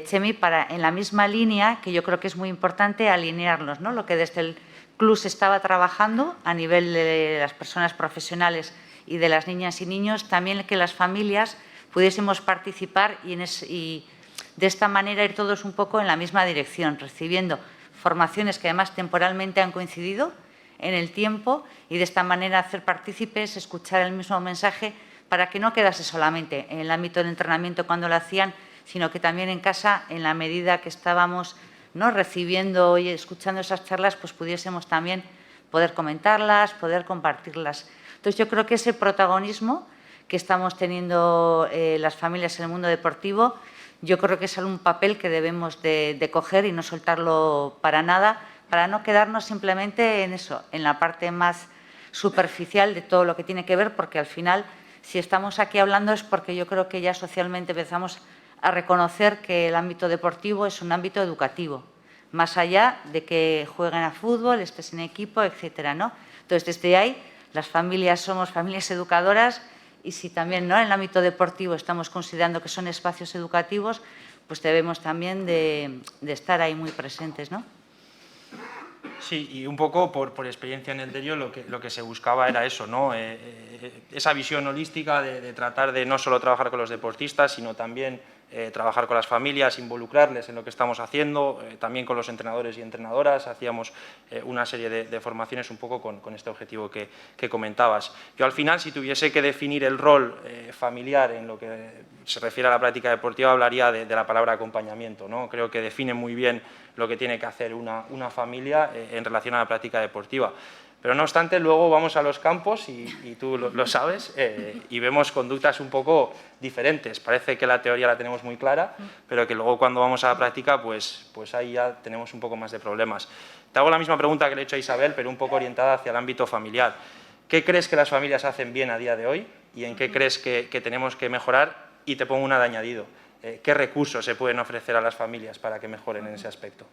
Chemi, en la misma línea, que yo creo que es muy importante alinearnos, ¿no? Lo que desde el club se estaba trabajando a nivel de las personas profesionales y de las niñas y niños, también que las familias pudiésemos participar y de esta manera ir todos un poco en la misma dirección, recibiendo formaciones que además temporalmente han coincidido en el tiempo y de esta manera hacer partícipes, escuchar el mismo mensaje para que no quedase solamente en el ámbito del entrenamiento cuando lo hacían, sino que también en casa, en la medida que estábamos, ¿no?, recibiendo y escuchando esas charlas, pues pudiésemos también poder comentarlas, poder compartirlas. Entonces, yo creo que ese protagonismo que estamos teniendo las familias en el mundo deportivo, yo creo que es un papel que debemos de coger y no soltarlo para nada, para no quedarnos simplemente en eso, en la parte más superficial de todo lo que tiene que ver, porque al final, si estamos aquí hablando es porque yo creo que ya socialmente empezamos a reconocer que el ámbito deportivo es un ámbito educativo, más allá de que jueguen a fútbol, estés en equipo, etcétera, ¿no? Entonces, desde ahí, las familias somos familias educadoras y si también, ¿no?, en el ámbito deportivo estamos considerando que son espacios educativos, pues debemos también de estar ahí muy presentes, ¿no? Sí, y un poco por experiencia en el Derio lo que se buscaba era eso, ¿no? Esa visión holística de tratar de no solo trabajar con los deportistas, sino también trabajar con las familias, involucrarles en lo que estamos haciendo, también con los entrenadores y entrenadoras. Hacíamos una serie de formaciones un poco con este objetivo que comentabas. Yo al final, si tuviese que definir el rol familiar en lo que se refiere a la práctica deportiva, hablaría de la palabra acompañamiento, ¿no? Creo que define muy bien lo que tiene que hacer una familia en relación a la práctica deportiva. Pero no obstante, luego vamos a los campos, y tú lo sabes, y vemos conductas un poco diferentes. Parece que la teoría la tenemos muy clara, pero que luego cuando vamos a la práctica, pues ahí ya tenemos un poco más de problemas. Te hago la misma pregunta que le he hecho a Isabel, pero un poco orientada hacia el ámbito familiar. ¿Qué crees que las familias hacen bien a día de hoy y en qué crees que tenemos que mejorar? Y te pongo una de añadido. ¿Qué recursos se pueden ofrecer a las familias para que mejoren en ese aspecto?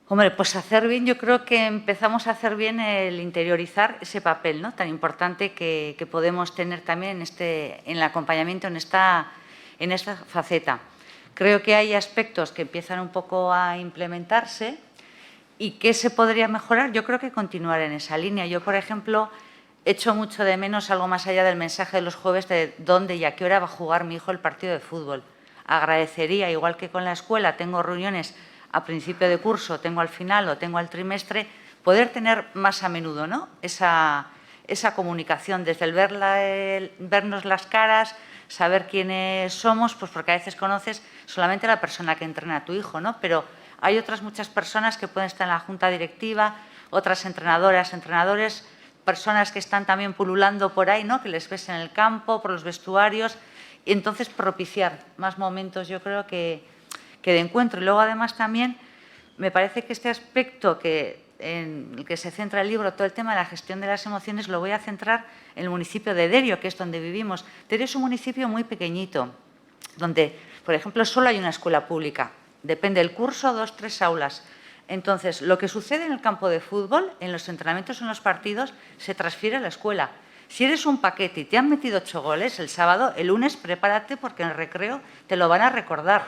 Hombre, pues hacer bien, yo creo que empezamos a hacer bien el interiorizar ese papel, ¿no?, tan importante que podemos tener también en el acompañamiento en esta faceta. Creo que hay aspectos que empiezan un poco a implementarse y ¿qué se podría mejorar? Yo creo que continuar en esa línea. Yo, por ejemplo, echo mucho de menos algo más allá del mensaje de los jueves de dónde y a qué hora va a jugar mi hijo el partido de fútbol. Agradecería, igual que con la escuela tengo reuniones a principio de curso, tengo al final o tengo al trimestre, poder tener más a menudo, ¿no?, esa comunicación, desde el vernos las caras, saber quiénes somos, pues porque a veces conoces solamente a la persona que entrena a tu hijo, ¿no?, pero hay otras muchas personas que pueden estar en la junta directiva, otras entrenadoras, entrenadores, personas que están también pululando por ahí, ¿no?, que les ves en el campo, por los vestuarios, y entonces propiciar más momentos, yo creo que de encuentro. Y luego, además, también me parece que este aspecto en el que se centra el libro, todo el tema de la gestión de las emociones, lo voy a centrar en el municipio de Derio, que es donde vivimos. Derio es un municipio muy pequeñito, donde, por ejemplo, solo hay una escuela pública. Depende del curso, 2 o 3 aulas. Entonces, lo que sucede en el campo de fútbol, en los entrenamientos, en los partidos, se transfiere a la escuela. Si eres un paquete y te han metido 8 goles el sábado, el lunes prepárate porque en el recreo te lo van a recordar.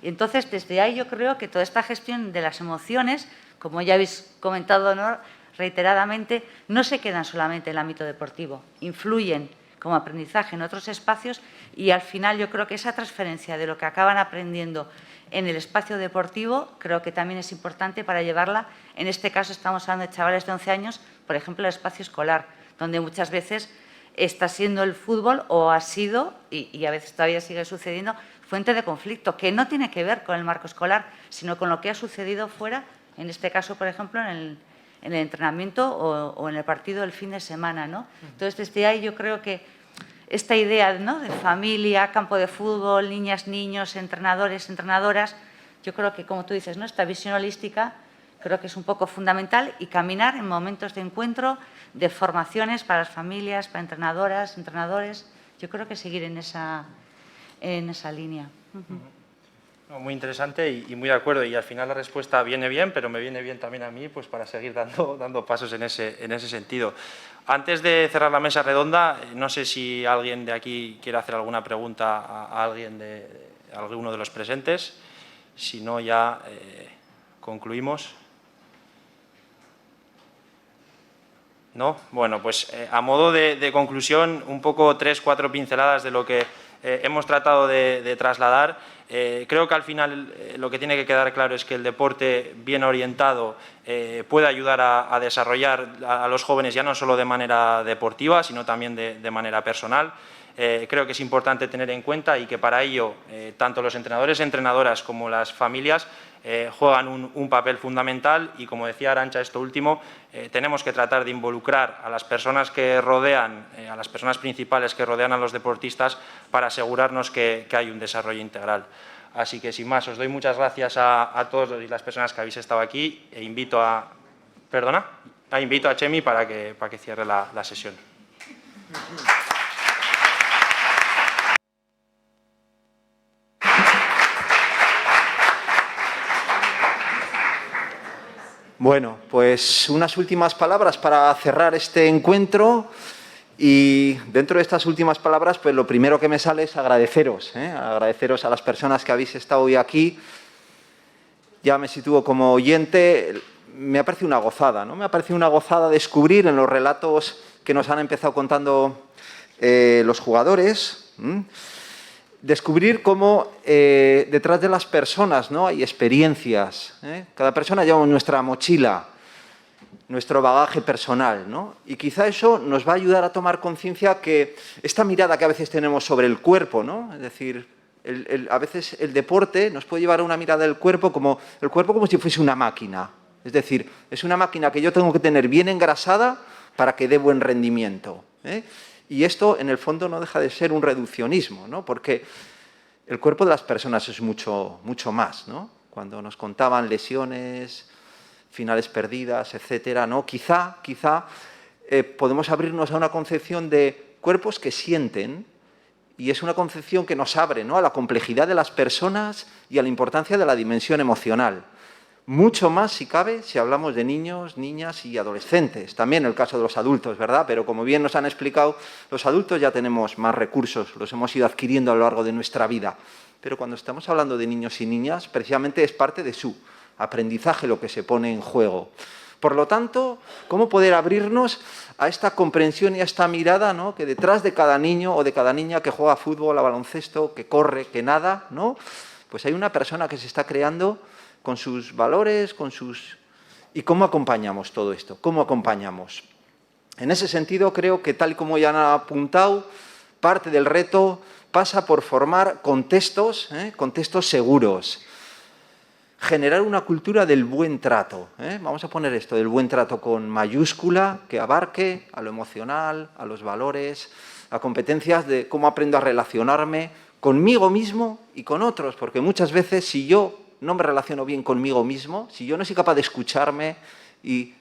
Y entonces, desde ahí yo creo que toda esta gestión de las emociones, como ya habéis comentado, ¿no?, reiteradamente, no se quedan solamente en el ámbito deportivo, influyen como aprendizaje en otros espacios y al final yo creo que esa transferencia de lo que acaban aprendiendo en el espacio deportivo creo que también es importante para llevarla. En este caso estamos hablando de chavales de 11 años, por ejemplo, el espacio escolar, donde muchas veces está siendo el fútbol o ha sido, y a veces todavía sigue sucediendo, fuente de conflicto, que no tiene que ver con el marco escolar, sino con lo que ha sucedido fuera, en este caso, por ejemplo, en el entrenamiento o en el partido del fin de semana, ¿no? Entonces, desde ahí yo creo que esta idea, ¿no?, de familia, campo de fútbol, niñas, niños, entrenadores, entrenadoras, yo creo que, como tú dices, ¿no?, esta visión holística creo que es un poco fundamental y caminar en momentos de encuentro, de formaciones para las familias, para entrenadoras, entrenadores, yo creo que seguir en esa línea. Muy interesante y muy de acuerdo. Y al final la respuesta viene bien, pero me viene bien también a mí pues para seguir dando pasos en ese sentido. Antes de cerrar la mesa redonda, no sé si alguien de aquí quiere hacer alguna pregunta a alguno de los presentes. Si no, ya concluimos. ¿No? Bueno, pues a modo de conclusión, un poco 3 o 4 pinceladas de lo que hemos tratado de trasladar. Creo que al final lo que tiene que quedar claro es que el deporte bien orientado puede ayudar a desarrollar a los jóvenes ya no solo de manera deportiva, sino también de manera personal. creo que es importante tener en cuenta y que para ello tanto los entrenadores y entrenadoras como las familias juegan un papel fundamental y, como decía Arantxa, esto último, tenemos que tratar de involucrar a las personas que rodean, a las personas principales que rodean a los deportistas para asegurarnos que hay un desarrollo integral. Así que, sin más, os doy muchas gracias a todas las personas que habéis estado aquí e invito a Chemi para que cierre la sesión. Bueno, pues unas últimas palabras para cerrar este encuentro y dentro de estas últimas palabras, pues lo primero que me sale es agradeceros a las personas que habéis estado hoy aquí. Ya me sitúo como oyente, me ha parecido una gozada, ¿no? Me ha parecido una gozada descubrir en los relatos que nos han empezado contando los jugadores, descubrir cómo detrás de las personas, ¿no?, hay experiencias. Cada persona lleva nuestra mochila, nuestro bagaje personal, ¿no? Y quizá eso nos va a ayudar a tomar conciencia que esta mirada que a veces tenemos sobre el cuerpo, ¿no? Es decir, a veces el deporte nos puede llevar a una mirada del cuerpo como si fuese una máquina. Es decir, es una máquina que yo tengo que tener bien engrasada para que dé buen rendimiento, Y esto, en el fondo, no deja de ser un reduccionismo, ¿no? Porque el cuerpo de las personas es mucho, mucho más, ¿no? Cuando nos contaban lesiones, finales perdidas, etcétera, ¿no? Quizá podemos abrirnos a una concepción de cuerpos que sienten, y es una concepción que nos abre, ¿no?, a la complejidad de las personas y a la importancia de la dimensión emocional. Mucho más, si cabe, si hablamos de niños, niñas y adolescentes. También el caso de los adultos, ¿verdad? Pero como bien nos han explicado, los adultos ya tenemos más recursos, los hemos ido adquiriendo a lo largo de nuestra vida. Pero cuando estamos hablando de niños y niñas, precisamente es parte de su aprendizaje lo que se pone en juego. Por lo tanto, ¿cómo poder abrirnos a esta comprensión y a esta mirada, ¿no?, que detrás de cada niño o de cada niña que juega fútbol, a baloncesto, que corre, que nada, ¿no?, pues hay una persona que se está creando con sus valores, ¿Y cómo acompañamos todo esto? ¿Cómo acompañamos? En ese sentido, creo que, tal y como ya han apuntado, parte del reto pasa por formar contextos seguros. Generar una cultura del buen trato. Vamos a poner esto, del buen trato con mayúscula, que abarque a lo emocional, a los valores, a competencias de cómo aprendo a relacionarme conmigo mismo y con otros, porque muchas veces, si yo no me relaciono bien conmigo mismo, si yo no soy capaz de escucharme y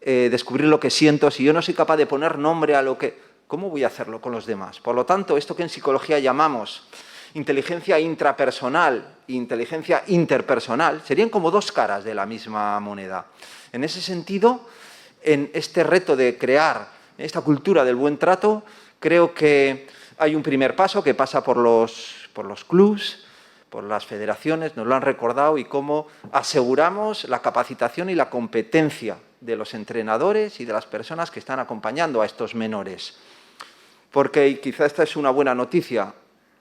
descubrir lo que siento, si yo no soy capaz de poner nombre a lo que... ¿Cómo voy a hacerlo con los demás? Por lo tanto, esto que en psicología llamamos inteligencia intrapersonal e inteligencia interpersonal serían como dos caras de la misma moneda. En ese sentido, en este reto de crear esta cultura del buen trato, creo que hay un primer paso que pasa por los clubs, por las federaciones, nos lo han recordado, y cómo aseguramos la capacitación y la competencia de los entrenadores y de las personas que están acompañando a estos menores. Porque, y quizá esta es una buena noticia,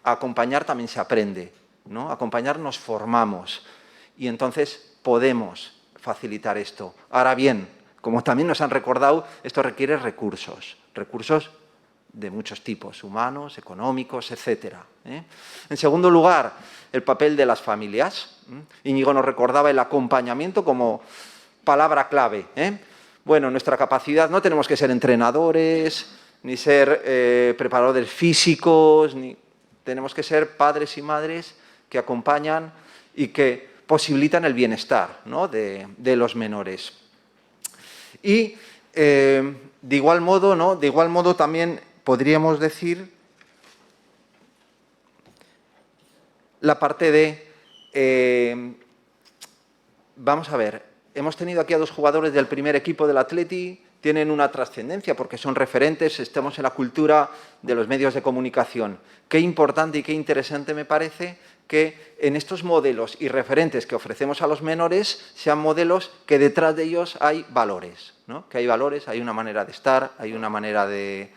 a acompañar también se aprende, ¿no? A acompañar nos formamos y entonces podemos facilitar esto. Ahora bien, como también nos han recordado, esto requiere recursos de muchos tipos, humanos, económicos, etcétera. En segundo lugar, el papel de las familias. Íñigo nos recordaba el acompañamiento como palabra clave. Bueno, nuestra capacidad, no tenemos que ser entrenadores, ni ser preparadores físicos, tenemos que ser padres y madres que acompañan y que posibilitan el bienestar, ¿no?, de los menores. Y de igual modo también podríamos decir la parte de, vamos a ver, hemos tenido aquí a dos jugadores del primer equipo del Atleti, tienen una trascendencia porque son referentes, estamos en la cultura de los medios de comunicación. Qué importante y qué interesante me parece que en estos modelos y referentes que ofrecemos a los menores sean modelos que detrás de ellos hay valores, ¿no? Que hay valores, hay una manera de estar, hay una manera de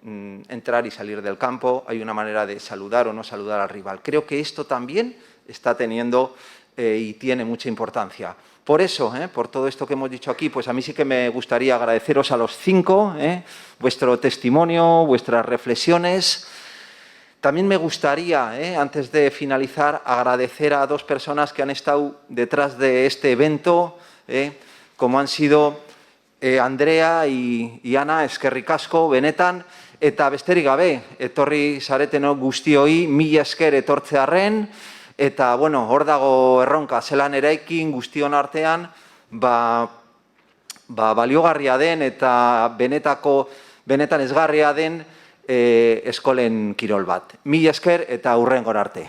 entrar y salir del campo, hay una manera de saludar o no saludar al rival. Creo que esto también está teniendo y tiene mucha importancia. Por eso, por todo esto que hemos dicho aquí, pues a mí sí que me gustaría agradeceros a los 5 vuestro testimonio, vuestras reflexiones. También me gustaría, antes de finalizar, agradecer a dos personas que han estado detrás de este evento, como han sido Andrea y Ana, eskerrik asko, benetan, eta besterik gabe, etorri zaretenok guztioi, mila esker etortzearren, eta, bueno, hor dago erronka, zelan eraikin guztion artean, baliogarria den eta benetan ezgarria den eskolen kirol bat. Mila esker eta hurrengora arte.